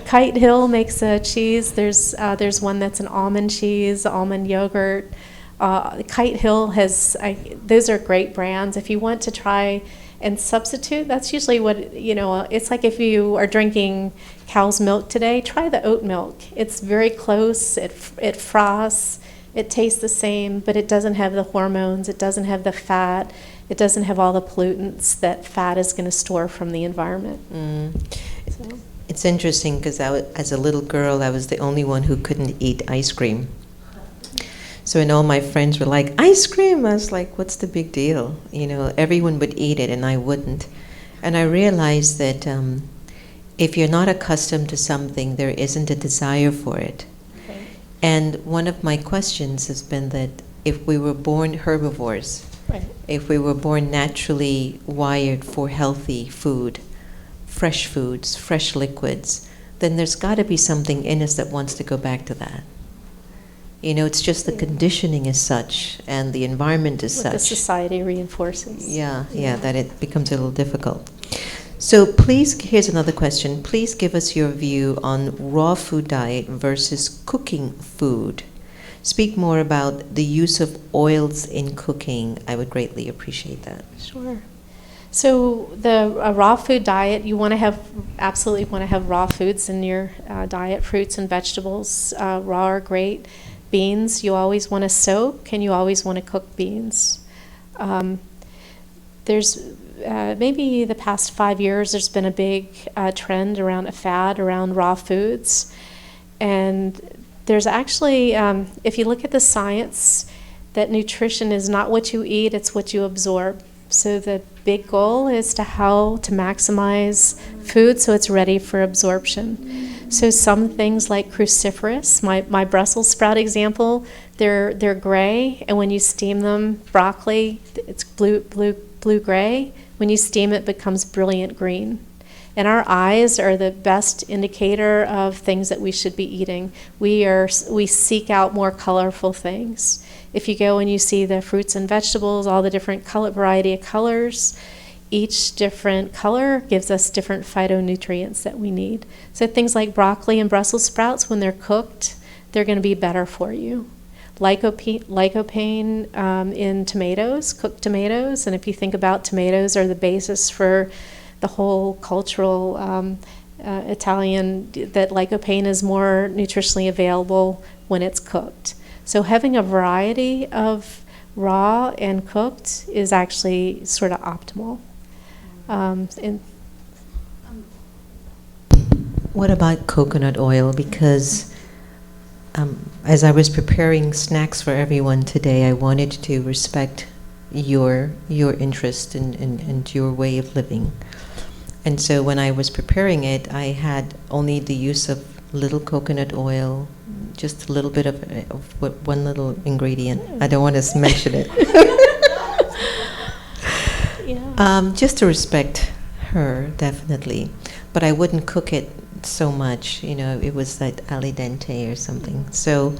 Kite Hill makes a cheese. There's one that's an almond cheese, almond yogurt. Kite Hill has those are great brands. If you want to try and substitute, that's usually what it's like. If you are drinking cow's milk today, try the oat milk. It's very close. It froths. It tastes the same, but it doesn't have the hormones. It doesn't have the fat. It doesn't have all the pollutants that fat is going to store from the environment. So. It's interesting because as a little girl, I was the only one who couldn't eat ice cream. So when all my friends were like, ice cream, I was like, what's the big deal? Everyone would eat it and I wouldn't. And I realized that if you're not accustomed to something, there isn't a desire for it. Okay. And one of my questions has been that if we were born herbivores, Right. if we were born naturally wired for healthy food, fresh foods, fresh liquids, then there's got to be something in us that wants to go back to that. You know, it's just the conditioning is such and the environment is What such. the society reinforces. Yeah, that it becomes a little difficult. So please, here's another question. Please give us your view on raw food diet versus cooking food. Speak more about the use of oils in cooking. I would greatly appreciate that. Sure. So the raw food diet, you want to have, absolutely want to have raw foods in your diet, fruits and vegetables. Raw are great. Beans, you always want to soak, and you always want to cook beans. There's maybe the past 5 years, there's been a big trend around a fad around raw foods. And there's actually, if you look at the science, that nutrition is not what you eat, it's what you absorb. So the big goal is to how to maximize food so it's ready for absorption. So some things like cruciferous, my Brussels sprout example, they're gray, and when you steam them, broccoli, it's blue-gray. When you steam it, becomes brilliant green. And our eyes are the best indicator of things that we should be eating. We seek out more colorful things. If you go and you see the fruits and vegetables, all the different variety of colors, each different color gives us different phytonutrients that we need. So things like broccoli and Brussels sprouts, when they're cooked, they're going to be better for you. Lycopene in tomatoes, cooked tomatoes, and if you think about tomatoes are the basis for the whole cultural Italian, that lycopene is more nutritionally available when it's cooked. So having a variety of raw and cooked is actually sort of optimal. What about coconut oil? Because as I was preparing snacks for everyone today, I wanted to respect your interest and your way of living. And so when I was preparing it, I had only the use of little coconut oil, just a little bit of one little ingredient. I don't want to mention it. Yeah. Just to respect her, definitely. But I wouldn't cook it so much, you know, it was like al dente or something. So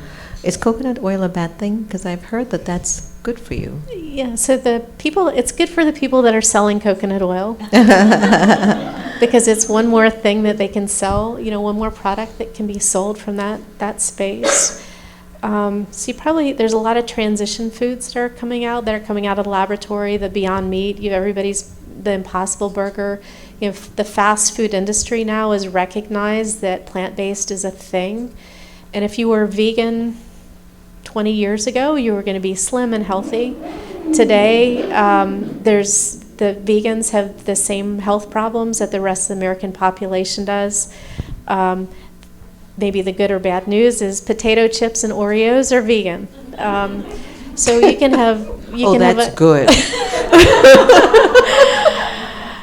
is coconut oil a bad thing? Because I've heard that that's good for you. Yeah, so it's good for the people that are selling coconut oil because it's one more thing that they can sell, you know, one more product that can be sold from that space. So there's a lot of transition foods that are coming out of the laboratory, the Beyond Meat, the Impossible Burger. You know, the fast food industry now has recognized that plant-based is a thing. And if you were vegan 20 years ago, you were going to be slim and healthy. Today, the vegans have the same health problems that the rest of the American population does. Maybe the good or bad news is potato chips and Oreos are vegan. So you can have... that's good.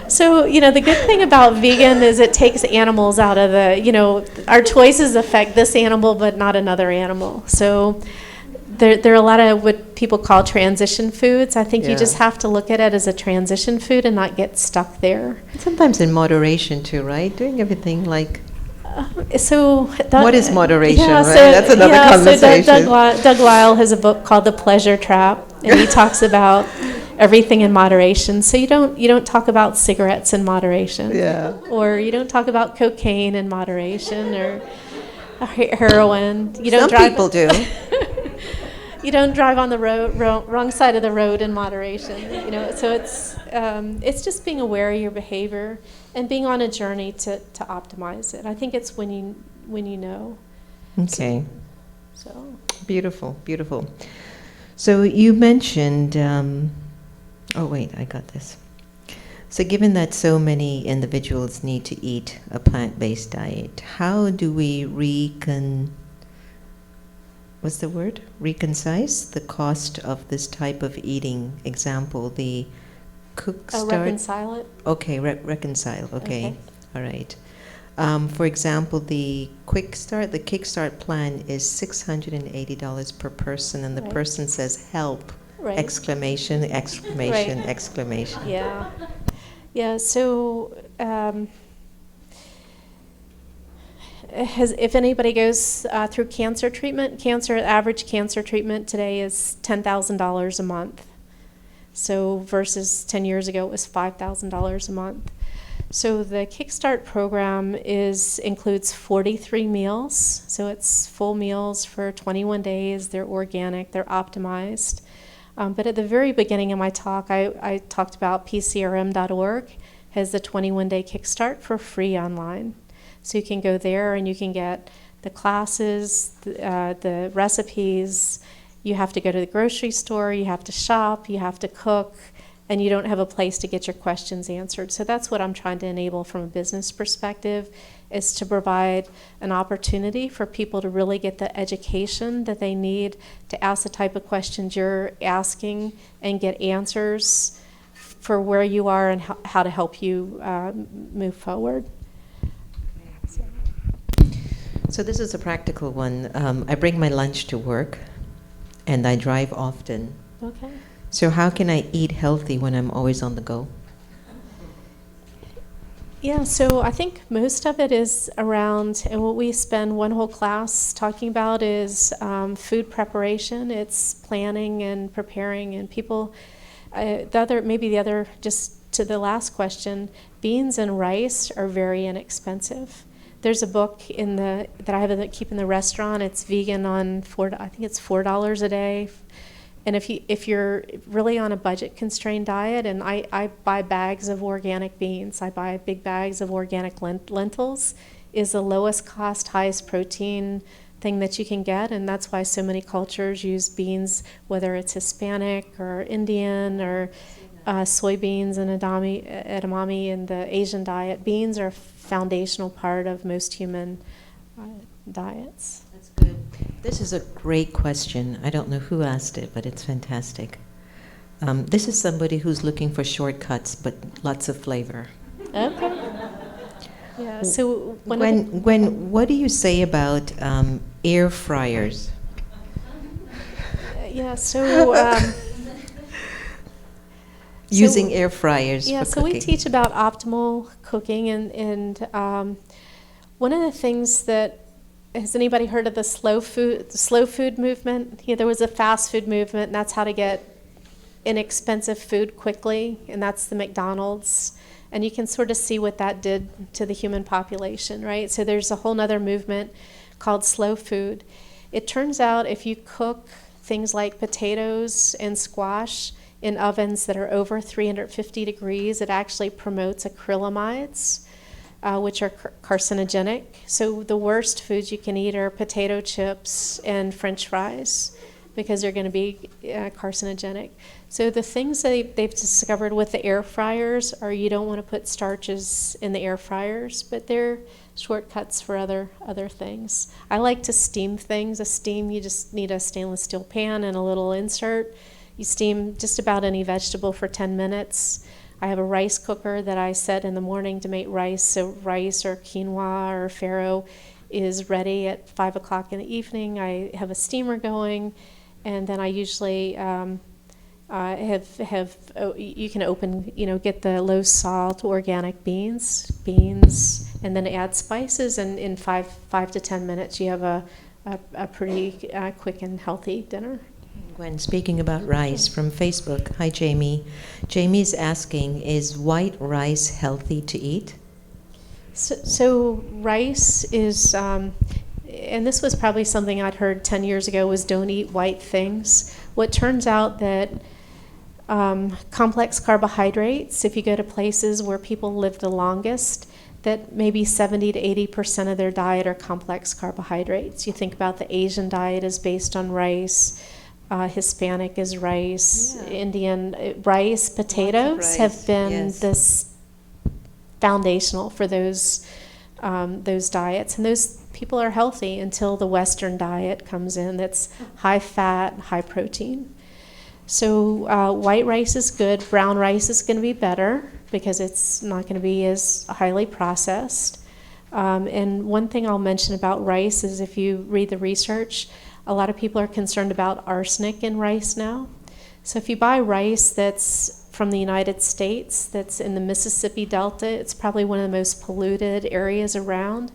So, you know, the good thing about vegan is it takes animals out of our choices affect this animal but not another animal. So there are a lot of what people call transition foods. I think you just have to look at it as a transition food and not get stuck there. Sometimes in moderation too, right? Doing everything like... what is moderation, right? That's another conversation. So Doug Lyle has a book called The Pleasure Trap, and he talks about everything in moderation. So you don't talk about cigarettes in moderation, or you don't talk about cocaine in moderation, or heroin. Some people do. You don't drive on the road wrong side of the road in moderation. You know, so it's just being aware of your behavior and being on a journey to optimize it. I think it's when you know. Okay. So beautiful. So you mentioned. Oh wait, I got this. So given that so many individuals need to eat a plant-based diet, how do we reconcile the cost of this type of eating? Example, the Kickstart. reconcile it. Okay, reconcile. Okay, all right. For example, the Kickstart plan is $680 per person, and the Right. person says help! Right. Exclamation, exclamation, Right. exclamation. Yeah. Yeah, so if anybody goes through cancer treatment, average cancer treatment today is $10,000 a month. So versus 10 years ago, it was $5,000 a month. So the Kickstart program includes 43 meals. So it's full meals for 21 days. They're organic. They're optimized. But at the very beginning of my talk, I talked about PCRM.org has the 21-day Kickstart for free online. So you can go there and you can get the classes, the recipes. You have to go to the grocery store, you have to shop, you have to cook, and you don't have a place to get your questions answered. So that's what I'm trying to enable from a business perspective, is to provide an opportunity for people to really get the education that they need to ask the type of questions you're asking and get answers for where you are and how to help you move forward. So this is a practical one. I bring my lunch to work, and I drive often. Okay. So how can I eat healthy when I'm always on the go? Yeah, so I think most of it is around, and what we spend one whole class talking about is food preparation. It's planning and preparing, and people, just to the last question, beans and rice are very inexpensive. There's a book that I have that keep in the restaurant. It's vegan on I think it's $4 a day. And if you're really on a budget constrained diet, and I buy bags of organic beans, I buy big bags of organic lentils, is the lowest cost, highest protein thing that you can get, and that's why so many cultures use beans, whether it's Hispanic or Indian or soybeans and edamame in the Asian diet. Beans are a foundational part of most human diets. That's good. This is a great question. I don't know who asked it, but it's fantastic. This is somebody who's looking for shortcuts, but lots of flavor. Okay. Yeah. So Gwen, what do you say about air fryers? Yeah. So. Using air fryers yeah, for so cooking. we teach about optimal cooking, and one of the things that, has anybody heard of the slow food movement? Yeah, there was a fast food movement, and that's how to get inexpensive food quickly, and that's the McDonald's. And you can sort of see what that did to the human population, right? So there's a whole other movement called slow food. It turns out if you cook things like potatoes and squash in ovens that are over 350 degrees, it actually promotes acrylamides, which are carcinogenic. So the worst foods you can eat are potato chips and French fries, because they're going to be carcinogenic. So the things that they've discovered with the air fryers are you don't want to put starches in the air fryers, but they're shortcuts for other things. I like to steam things. You just need a stainless steel pan and a little insert. You steam just about any vegetable for 10 minutes. I have a rice cooker that I set in the morning to make rice. So rice or quinoa or farro is ready at 5 o'clock in the evening. I have a steamer going, and then I usually you can get the low salt organic beans, and then add spices, and in 5 to 10 minutes you have a pretty quick and healthy dinner. Gwen, speaking about rice from Facebook. Hi, Jamie. Jamie's asking, is white rice healthy to eat? So rice is, and this was probably something I'd heard 10 years ago, was don't eat white things. What turns out that complex carbohydrates, if you go to places where people live the longest, that maybe 70 to 80% of their diet are complex carbohydrates. You think about the Asian diet is based on rice. Hispanic is rice, yeah. Indian rice, potatoes have been this foundational for those diets, and those people are healthy until the Western diet comes in that's high fat, high protein. So white rice is good. Brown rice is going to be better because it's not going to be as highly processed. And one thing I'll mention about rice is if you read the research, a lot of people are concerned about arsenic in rice now. So if you buy rice that's from the United States, that's in the Mississippi Delta, it's probably one of the most polluted areas around.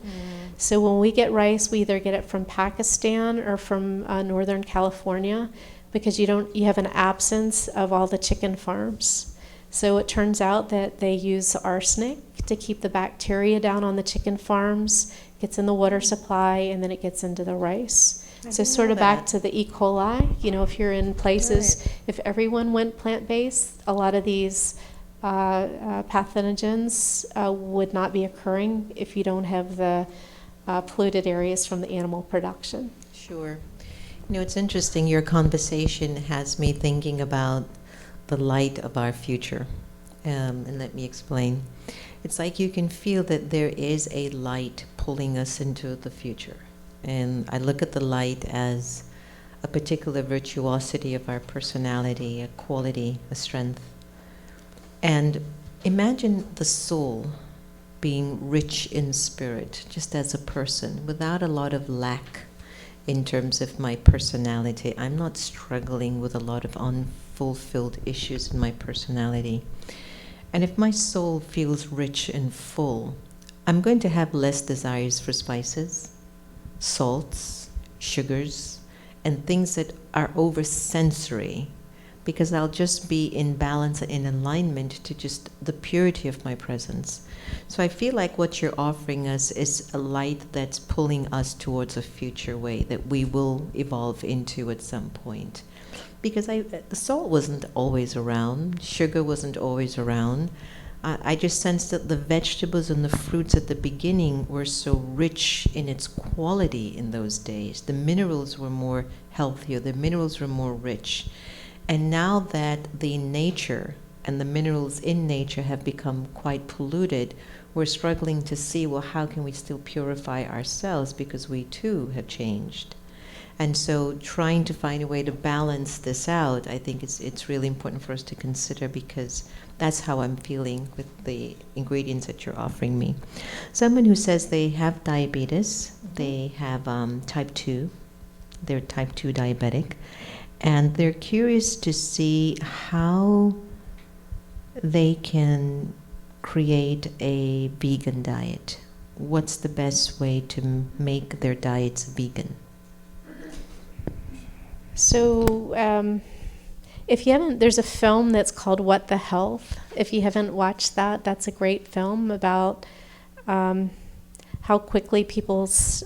So when we get rice, we either get it from Pakistan or from Northern California, because you have an absence of all the chicken farms. So it turns out that they use arsenic to keep the bacteria down on the chicken farms, gets in the water supply, and then it gets into the rice. So sort of back to the E. coli, if you're in places, if everyone went plant-based, a lot of these pathogens would not be occurring if you don't have the polluted areas from the animal production. Sure. It's interesting, your conversation has me thinking about the light of our future. And let me explain. It's like you can feel that there is a light pulling us into the future. And I look at the light as a particular virtuosity of our personality, a quality, a strength. And imagine the soul being rich in spirit, just as a person, without a lot of lack in terms of my personality. I'm not struggling with a lot of unfulfilled issues in my personality. And if my soul feels rich and full, I'm going to have less desires for spices, salts, sugars, and things that are over-sensory, because I'll just be in balance and in alignment to just the purity of my presence. So I feel like what you're offering us is a light that's pulling us towards a future way that we will evolve into at some point. Because the salt wasn't always around, sugar wasn't always around. I just sensed that the vegetables and the fruits at the beginning were so rich in its quality in those days. The minerals were more healthier, the minerals were more rich. And now that the nature and the minerals in nature have become quite polluted, we're struggling to see, well, how can we still purify ourselves, because we too have changed. And so trying to find a way to balance this out, I think it's really important for us to consider, because that's how I'm feeling with the ingredients that you're offering me. Someone who says they have diabetes, they have type 2, they're type 2 diabetic, and they're curious to see how they can create a vegan diet. What's the best way to make their diets vegan? So if you haven't, there's a film that's called What the Health. If you haven't watched that, that's a great film about how quickly people's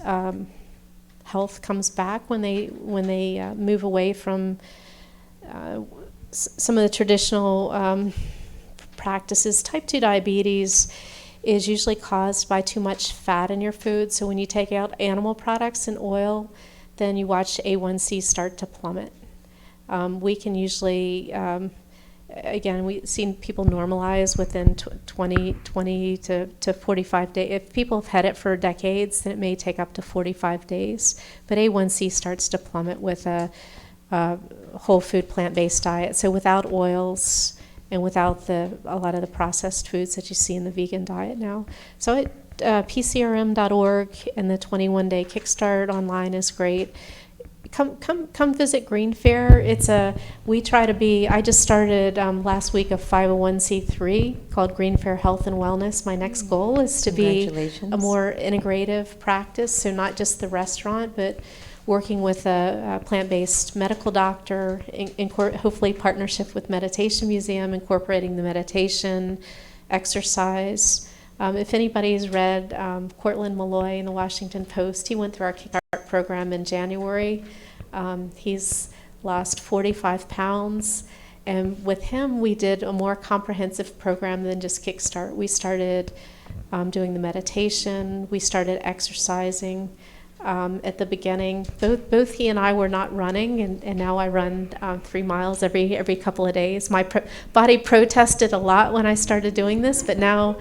health comes back when they move away from some of the traditional practices. Type 2 diabetes is usually caused by too much fat in your food. So when you take out animal products and oil, then you watch A1C start to plummet. We can usually, again, we've seen people normalize within 20 to 45 days. If people have had it for decades, then it may take up to 45 days. But A1C starts to plummet with a whole food plant-based diet. So without oils and without a lot of the processed foods that you see in the vegan diet now. So PCRM.org and the 21-day Kickstart online is great. Come visit GreenFare. We try to be, I just started last week a 501c3 called GreenFare Health and Wellness. My next goal is to be a more integrative practice, so not just the restaurant, but working with a plant-based medical doctor, hopefully partnership with Meditation Museum, incorporating the meditation, exercise. If anybody's read Cortland Malloy in the Washington Post, he went through our Kickstart program in January. He's lost 45 pounds. And with him, we did a more comprehensive program than just Kickstart. We started doing the meditation. We started exercising. At the beginning, both he and I were not running, and now I run 3 miles every couple of days. My body protested a lot when I started doing this, but now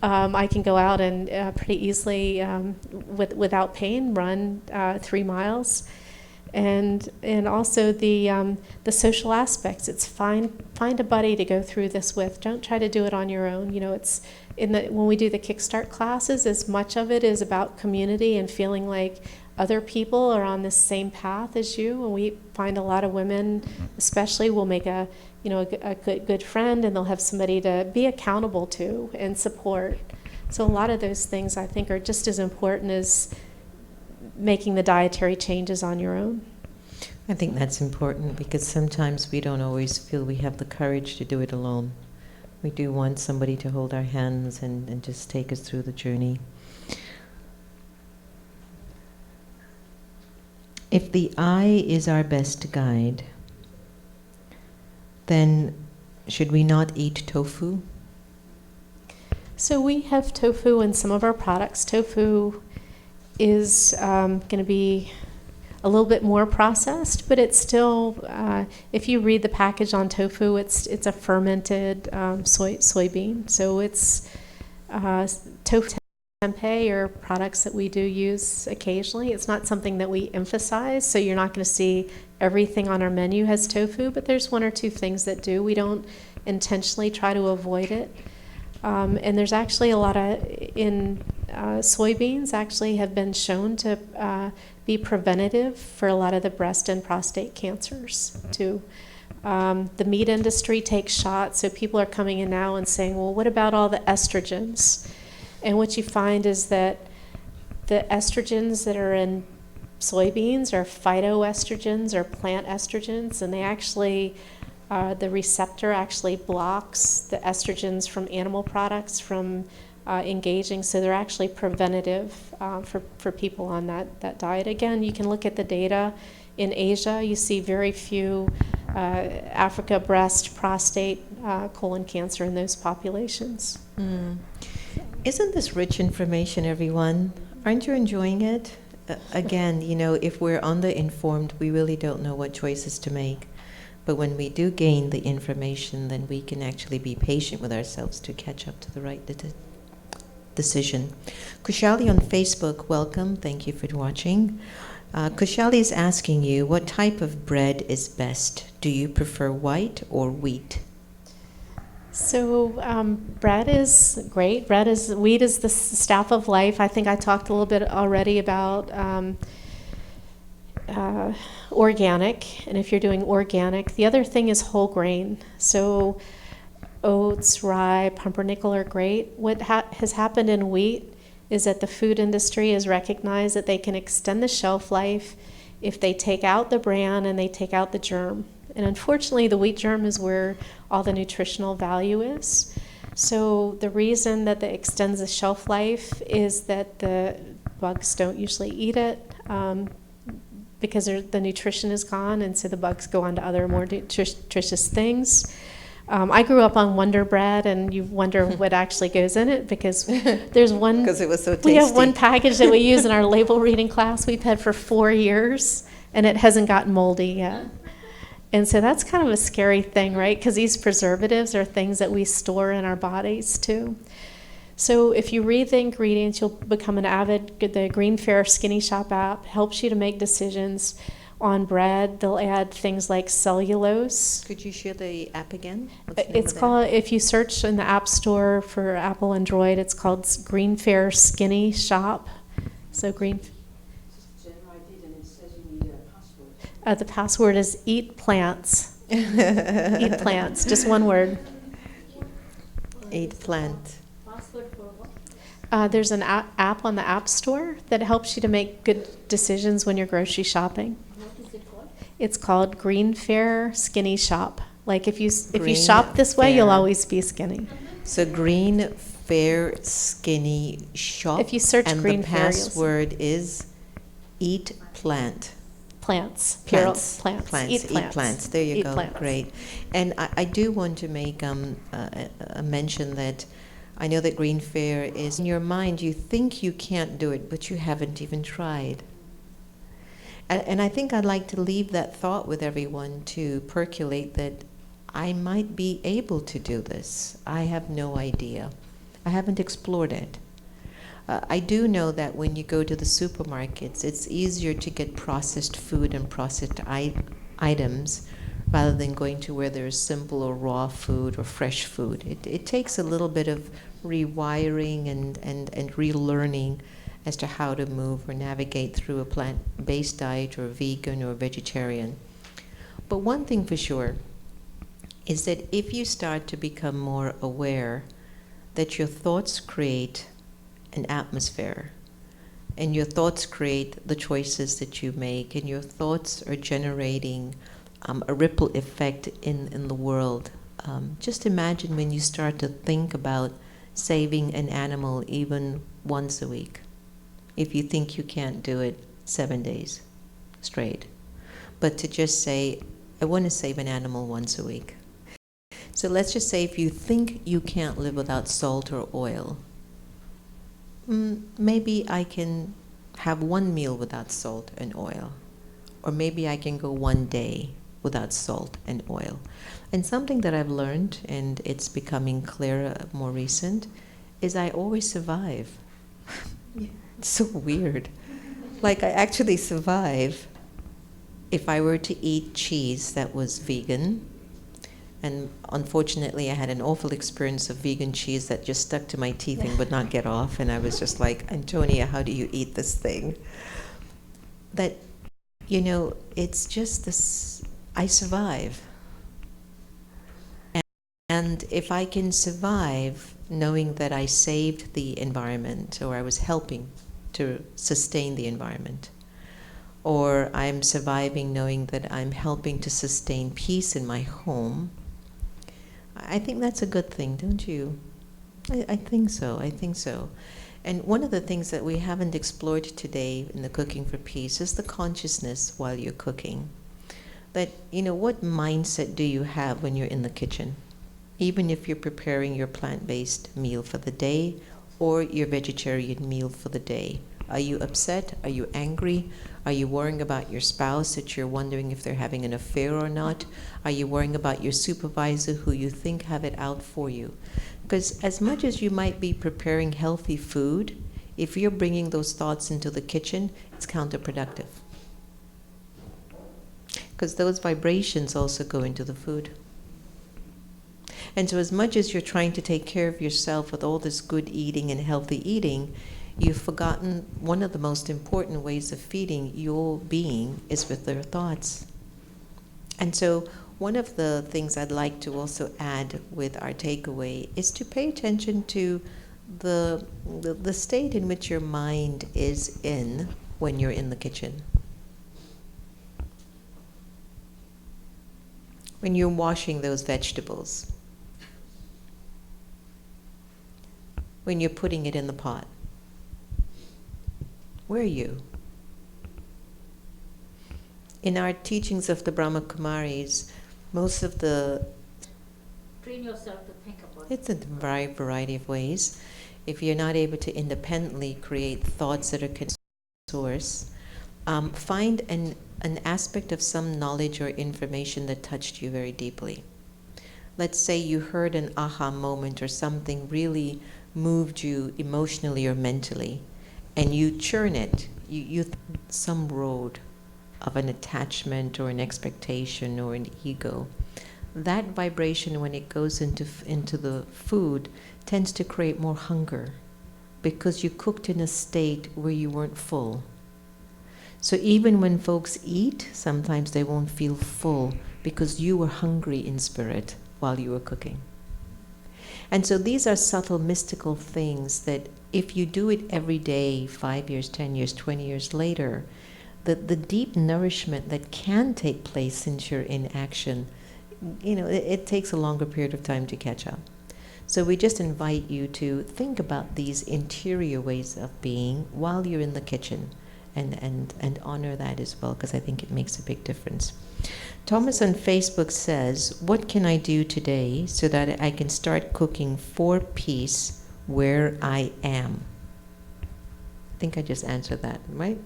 I can go out and pretty easily, without pain, run 3 miles. And also the social aspects. It's find a buddy to go through this with. Don't try to do it on your own. It's when we do the Kickstart classes, as much of it is about community and feeling like other people are on the same path as you. And we find a lot of women, especially, will make a good friend, and they'll have somebody to be accountable to and support. So a lot of those things, I think, are just as important as making the dietary changes on your own. I think that's important because sometimes we don't always feel we have the courage to do it alone. We do want somebody to hold our hands and just take us through the journey. If the eye is our best guide, then should we not eat tofu? So we have tofu in some of our products. Tofu is going to be a little bit more processed, but it's still, if you read the package on tofu, it's a fermented soybean. So it's tofu tempeh are products that we do use occasionally. It's not something that we emphasize, so you're not going to see everything on our menu has tofu, but there's one or two things that do. We don't intentionally try to avoid it. And there's actually a lot of, soybeans actually have been shown to be preventative for a lot of the breast and prostate cancers too. The meat industry takes shots, so people are coming in now and saying, well, what about all the estrogens? And what you find is that the estrogens that are in soybeans are phytoestrogens or plant estrogens, and they actually, the receptor actually blocks the estrogens from animal products from engaging, so they're actually preventative for people on that diet. Again, you can look at the data. In Asia, you see very few Africa breast, prostate, colon cancer in those populations. Isn't this rich information, everyone? Aren't you enjoying it? Again, if we're underinformed, we really don't know what choices to make. But when we do gain the information, then we can actually be patient with ourselves to catch up to the right decision. Kushali on Facebook, welcome. Thank you for watching. Kushali is asking you, what type of bread is best? Do you prefer white or wheat? So bread is great. Wheat is the staff of life. I think I talked a little bit already about organic, and if you're doing organic. The other thing is whole grain. So oats, rye, pumpernickel are great. What has happened in wheat is that the food industry has recognized that they can extend the shelf life if they take out the bran and they take out the germ. And unfortunately, the wheat germ is where all the nutritional value is. So the reason that it extends the shelf life is that the bugs don't usually eat it because the nutrition is gone, and so the bugs go on to other more nutritious things. I grew up on Wonder Bread, and you wonder what actually goes in it because there's one. Because it was so tasty. We have one package that we use in our label reading class we've had for 4 years, and it hasn't gotten moldy yet. And so that's kind of a scary thing, right? Because these preservatives are things that we store in our bodies too. So if you read the ingredients, you'll become an avid. The GreenFare Skinny Shop app helps you to make decisions on bread. They'll add things like cellulose. Could you share the app again? It's called, if you search in the App Store for Apple Android, it's called GreenFare Skinny Shop. So the password is eat plants. Eat plants, just one word. Eat plant. There's an app on the App Store that helps you to make good decisions when you're grocery shopping. What is it called? It's called GreenFare Skinny Shop. Like if you shop this way, you'll always be skinny. So GreenFare Skinny Shop. If you search and GreenFare, the password is eat plant. Plants. Plants. Plants. Eat plants. Eat plants. There you go. Plants. Great. And I do want to make a mention that I know that GreenFare is in your mind. You think you can't do it, but you haven't even tried. And I think I'd like to leave that thought with everyone to percolate that I might be able to do this. I have no idea. I haven't explored it. I do know that when you go to the supermarkets, it's easier to get processed food and processed items rather than going to where there's simple or raw food or fresh food. It takes a little bit of rewiring and relearning as to how to move or navigate through a plant-based diet or vegan or vegetarian. But one thing for sure is that if you start to become more aware that your thoughts create an atmosphere, and your thoughts create the choices that you make, and your thoughts are generating a ripple effect in the world. Just imagine when you start to think about saving an animal even once a week, if you think you can't do it 7 days straight. But to just say, I want to save an animal once a week. So let's just say if you think you can't live without salt or oil, maybe I can have one meal without salt and oil. Or maybe I can go 1 day without salt and oil. And something that I've learned, and it's becoming clearer, more recent, is I always survive. It's so weird. Like, I actually survive if I were to eat cheese that was vegan. And unfortunately, I had an awful experience of vegan cheese that just stuck to my teeth and would not get off. And I was just like, Antonia, how do you eat this thing? That, it's just this, I survive. And if I can survive knowing that I saved the environment, or I was helping to sustain the environment, or I'm surviving knowing that I'm helping to sustain peace in my home, I think that's a good thing, don't you? I think so. And one of the things that we haven't explored today in the Cooking for Peace is the consciousness while you're cooking. That, what mindset do you have when you're in the kitchen? Even if you're preparing your plant-based meal for the day or your vegetarian meal for the day. Are you upset? Are you angry? Are you worrying about your spouse that you're wondering if they're having an affair or not? Are you worrying about your supervisor who you think have it out for you? Because as much as you might be preparing healthy food, if you're bringing those thoughts into the kitchen, it's counterproductive. Because those vibrations also go into the food. And so as much as you're trying to take care of yourself with all this good eating and healthy eating, you've forgotten one of the most important ways of feeding your being is with their thoughts. And so one of the things I'd like to also add with our takeaway is to pay attention to the state in which your mind is in when you're in the kitchen. When you're washing those vegetables. When you're putting it in the pot. Where are you? In our teachings of the Brahma Kumaris, most of the... Train yourself to think about It's a variety of ways. If you're not able to independently create thoughts that are source, find an aspect of some knowledge or information that touched you very deeply. Let's say you heard an aha moment or something really moved you emotionally or mentally, and you churn it, you some road of an attachment or an expectation or an ego. That vibration, when it goes into the food, tends to create more hunger because you cooked in a state where you weren't full. So even when folks eat, sometimes they won't feel full because you were hungry in spirit while you were cooking. And so these are subtle mystical things that if you do it every day, 5 years, 10 years, 20 years later, the deep nourishment that can take place since you're in action, it takes a longer period of time to catch up. So we just invite you to think about these interior ways of being while you're in the kitchen and honor that as well, because I think it makes a big difference. Thomas on Facebook says, what can I do today so that I can start cooking for peace where I am? I think I just answered that, right?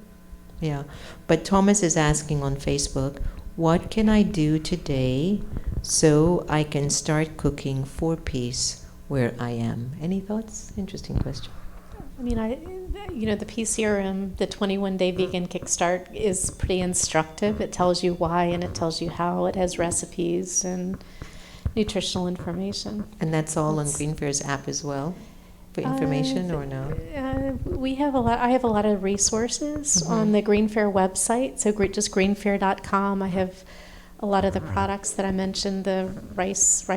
Yeah. But Thomas is asking on Facebook, what can I do today so I can start cooking for peace where I am? Any thoughts? Interesting question. I mean, the PCRM, the 21-day vegan Kickstart, is pretty instructive. It tells you why and it tells you how. It has recipes and nutritional information. And that's all on GreenFare's app as well, for information, or no? I have a lot of resources on the GreenFare website. So just greenfare.com. I have a lot of the products that I mentioned, the rice.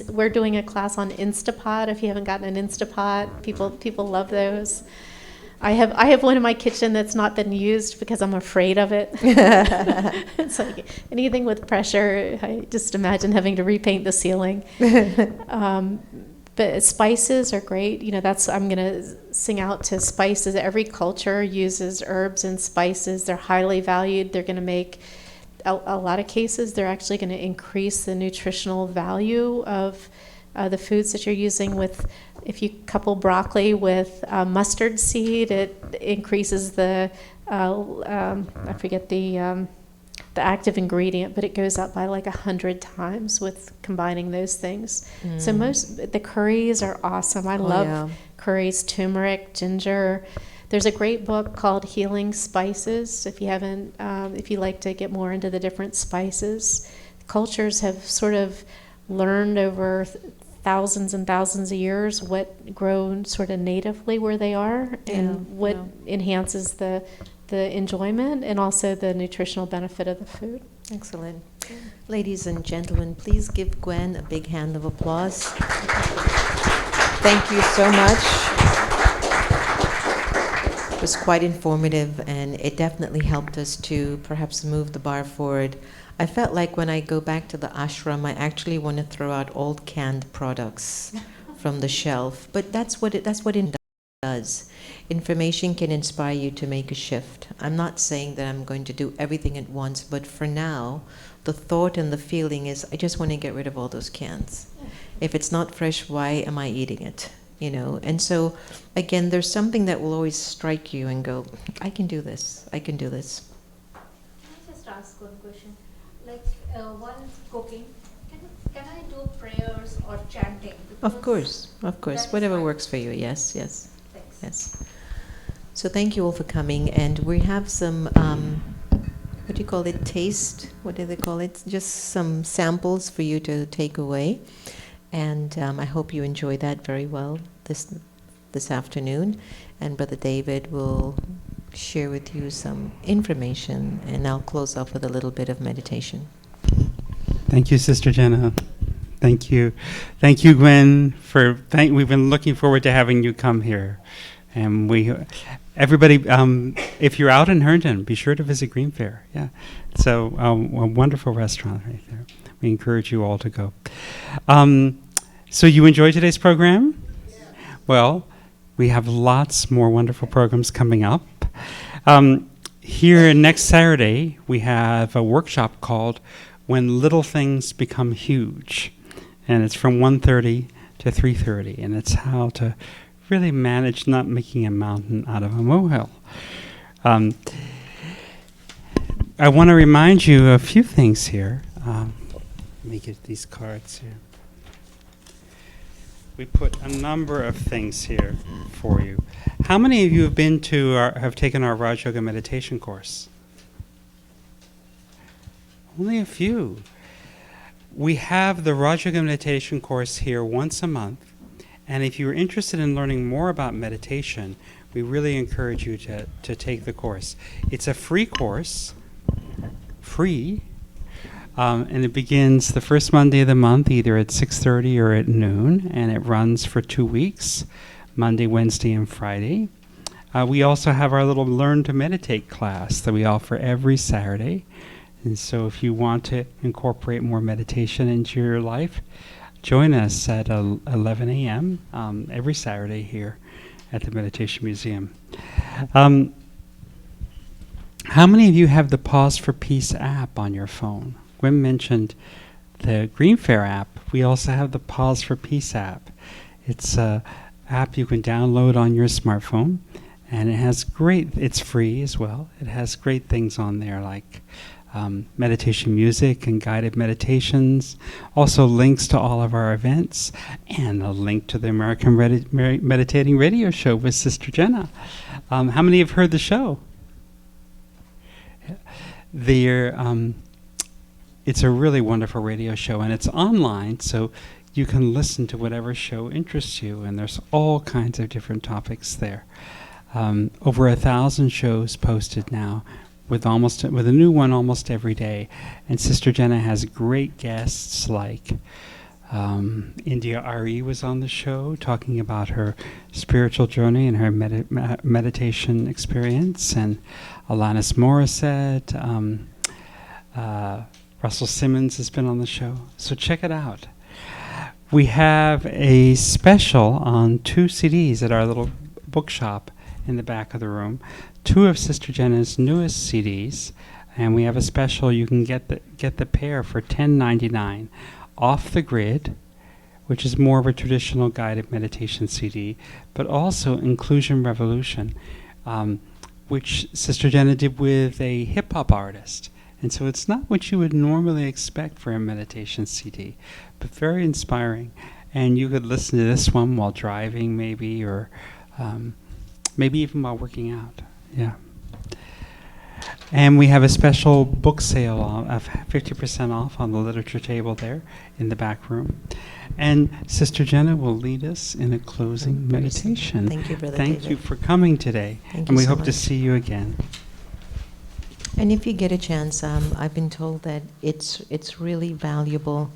We're doing a class on Instapot. If you haven't gotten an Instapot, people love those. I have one in my kitchen that's not been used because I'm afraid of it. It's like anything with pressure. I just imagine having to repaint the ceiling. But spices are great. I'm going to sing out to spices. Every culture uses herbs and spices. They're highly valued. They're going to make a lot of cases, they're actually going to increase the nutritional value of the foods that you're using. If you couple broccoli with mustard seed, it increases the I forget the active ingredient, but it goes up by like 100 times with combining those things. So the curries are awesome. I love curries, turmeric, ginger. There's a great book called Healing Spices. If you like to get more into the different spices, cultures have sort of learned over thousands and thousands of years what grown sort of natively where they are, and what enhances the enjoyment and also the nutritional benefit of the food. Excellent. Ladies and gentlemen, please give Gwen a big hand of applause. Thank you so much. It was quite informative, and it definitely helped us to perhaps move the bar forward. I felt like when I go back to the ashram, I actually want to throw out old canned products from the shelf. But that's what it does. Information can inspire you to make a shift. I'm not saying that I'm going to do everything at once, but for now, the thought and the feeling is I just want to get rid of all those cans. If it's not fresh, why am I eating it? And so, again, there's something that will always strike you and go, I can do this, I can do this. Can I just ask one question? Like, while cooking, can I do prayers or chanting? Of course, whatever works for you, yes. Thanks. Yes. So thank you all for coming, and we have some, what do you call it, taste? What do they call it? Just some samples for you to take away. And I hope you enjoy that very well this afternoon. And Brother David will share with you some information, and I'll close off with a little bit of meditation. Thank you, Sister Jenna. Thank you, Gwyn. We've been looking forward to having you come here, and everybody, if you're out in Herndon, be sure to visit GreenFare. Yeah, so a wonderful restaurant right there. We encourage you all to go. So you enjoyed today's program? Yeah. Well, we have lots more wonderful programs coming up. Here next Saturday, we have a workshop called When Little Things Become Huge. And it's from 1:30 to 3:30. And it's how to really manage not making a mountain out of a molehill. I want to remind you a few things here. Let me get these cards here. We put a number of things here for you. How many of you have taken our Raj Yoga meditation course? Only a few. We have the Raj Yoga meditation course here once a month. And if you're interested in learning more about meditation, we really encourage you to take the course. It's a free course, and it begins the first Monday of the month, either at 6:30 or at noon, and it runs for 2 weeks, Monday, Wednesday, and Friday. We also have our little Learn to Meditate class that we offer every Saturday. And so if you want to incorporate more meditation into your life, join us at 11 a.m. Every Saturday here at the Meditation Museum. How many of you have the Pause for Peace app on your phone? Gwyn mentioned the GreenFare app. We also have the Pause for Peace app. It's an app you can download on your smartphone, and it's free as well. It has great things on there like meditation music and guided meditations, also links to all of our events, and a link to the American Meditating Radio Show with Sister Jenna. How many have heard the show? It's a really wonderful radio show, and it's online, so you can listen to whatever show interests you, and there's all kinds of different topics there. Over 1,000 shows posted now, with a new one almost every day. And Sister Jenna has great guests like India Ari was on the show talking about her spiritual journey and her meditation experience, and Alanis Morissette, Russell Simmons has been on the show. So check it out. We have a special on 2 CDs at our little bookshop in the back of the room. 2 of Sister Jenna's newest CDs, and we have a special. You can get the pair for $10.99. Off the Grid, which is more of a traditional guided meditation CD, but also Inclusion Revolution, which Sister Jenna did with a hip-hop artist. And so it's not what you would normally expect for a meditation CD, but very inspiring. And you could listen to this one while driving maybe, or maybe even while working out. Yeah. And we have a special book sale of 50% off on the literature table there in the back room. And Sister Jenna will lead us in a closing meditation. Thank you, Brother Thank David. you for coming today. Thank and you we so hope to much. see you again. And if you get a chance, I've been told that it's really valuable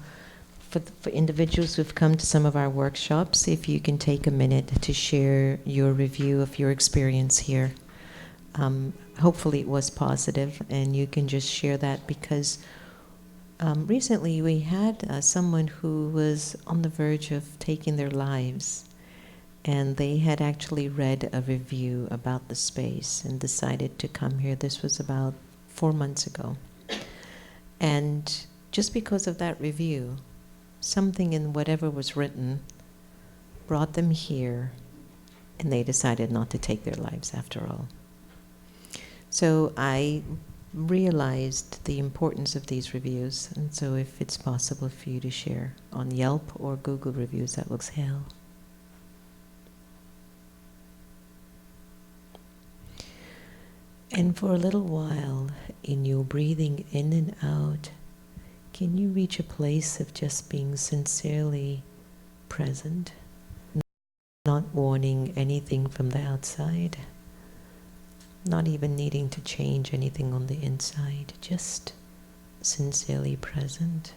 for individuals who've come to some of our workshops, if you can take a minute to share your review of your experience here. Hopefully it was positive, and you can just share that, because recently we had someone who was on the verge of taking their lives, and they had actually read a review about the space and decided to come here. This was about 4 months ago. And just because of that review, something in whatever was written brought them here, and they decided not to take their lives after all. So I realized the importance of these reviews, and so if it's possible for you to share on Yelp or Google reviews, that looks hell. And for a little while, in your breathing in and out, can you reach a place of just being sincerely present, not wanting anything from the outside, not even needing to change anything on the inside, just sincerely present?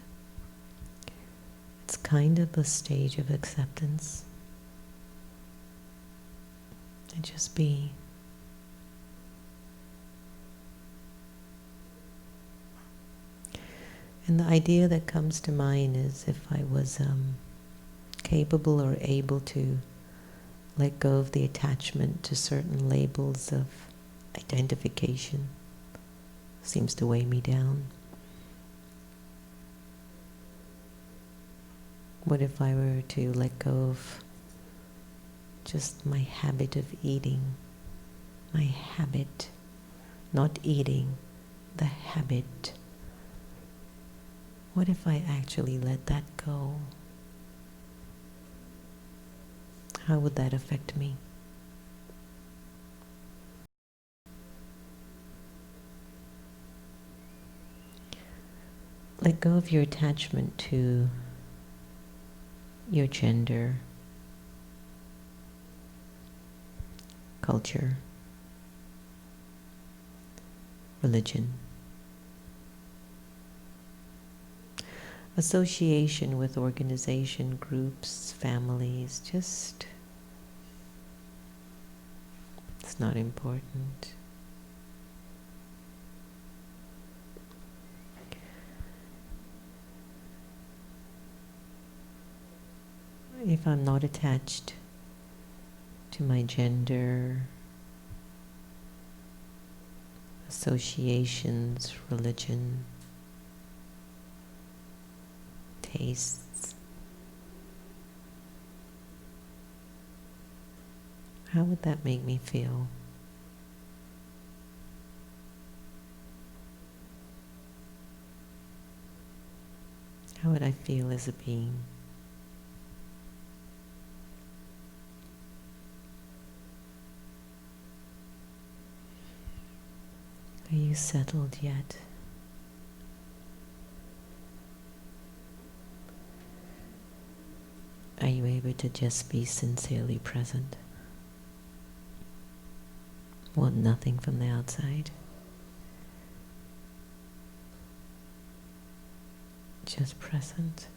It's kind of a stage of acceptance. And just be. And the idea that comes to mind is, if I was capable or able to let go of the attachment to certain labels of identification, seems to weigh me down. What if I were to let go of just my habit of eating, my habit, not eating, the habit? What if I actually let that go? How would that affect me? Let go of your attachment to your gender, culture, religion, association with organization, groups, families. Just, it's not important. If I'm not attached to my gender, associations, religion, tastes, how would that make me feel? How would I feel as a being? Are you settled yet? Are you able to just be sincerely present? Want nothing from the outside? Just present.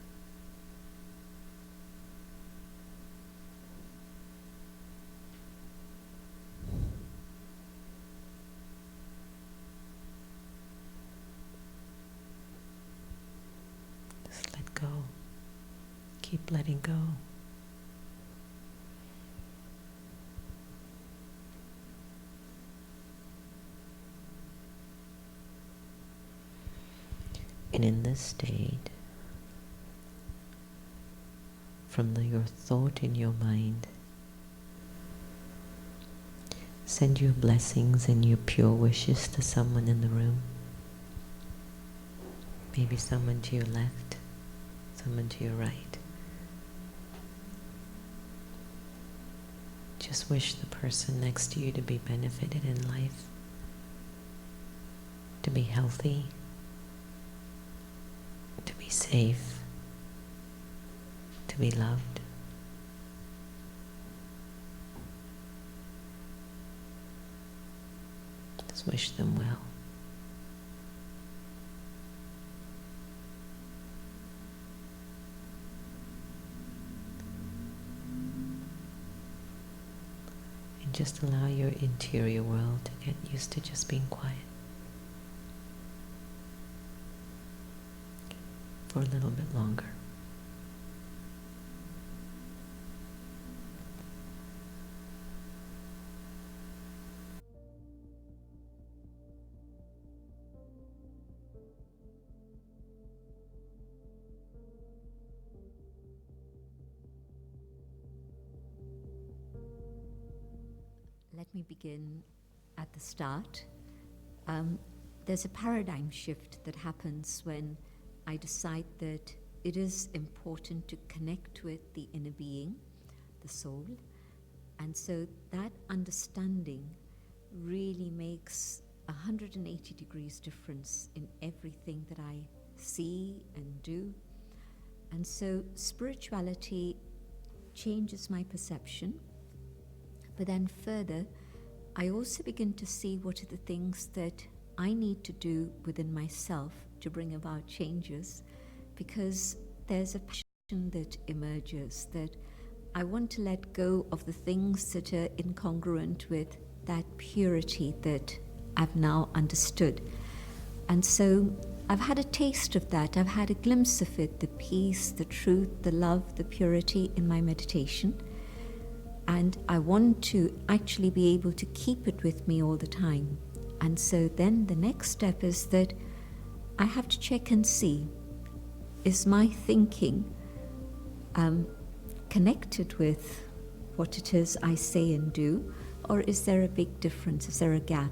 Just let go. Keep letting go. And in this state, from your thought in your mind, send your blessings and your pure wishes to someone in the room. Maybe someone to your left, someone to your right. Just wish the person next to you to be benefited in life, to be healthy, to be safe, to be loved. Just wish them well. And just allow your interior world to get used to just being quiet for a little bit longer. Let me begin at the start. There's a paradigm shift that happens when I decide that it is important to connect with the inner being, the soul. And so that understanding really makes 180 degrees difference in everything that I see and do. And so spirituality changes my perception. But then further, I also begin to see what are the things that I need to do within myself to bring about changes, because there's a passion that emerges that I want to let go of the things that are incongruent with that purity that I've now understood. And so I've had a taste of that. I've had a glimpse of it, the peace, the truth, the love, the purity in my meditation. And I want to actually be able to keep it with me all the time. And so then the next step is that I have to check and see, is my thinking connected with what it is I say and do, or is there a big difference? Is there a gap?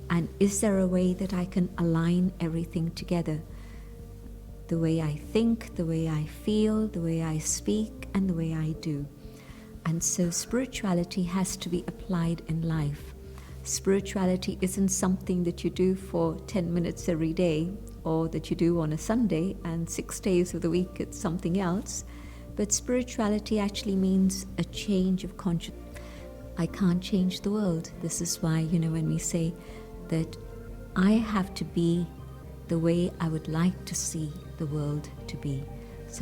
And is there a way that I can align everything together? The way I think, the way I feel, the way I speak, and the way I do. And so spirituality has to be applied in life. Spirituality isn't something that you do for 10 minutes every day, or that you do on a Sunday, and 6 days of the week it's something else. But spirituality actually means a change of consciousness. I can't change the world. This is why, when we say that I have to be the way I would like to see the world to be.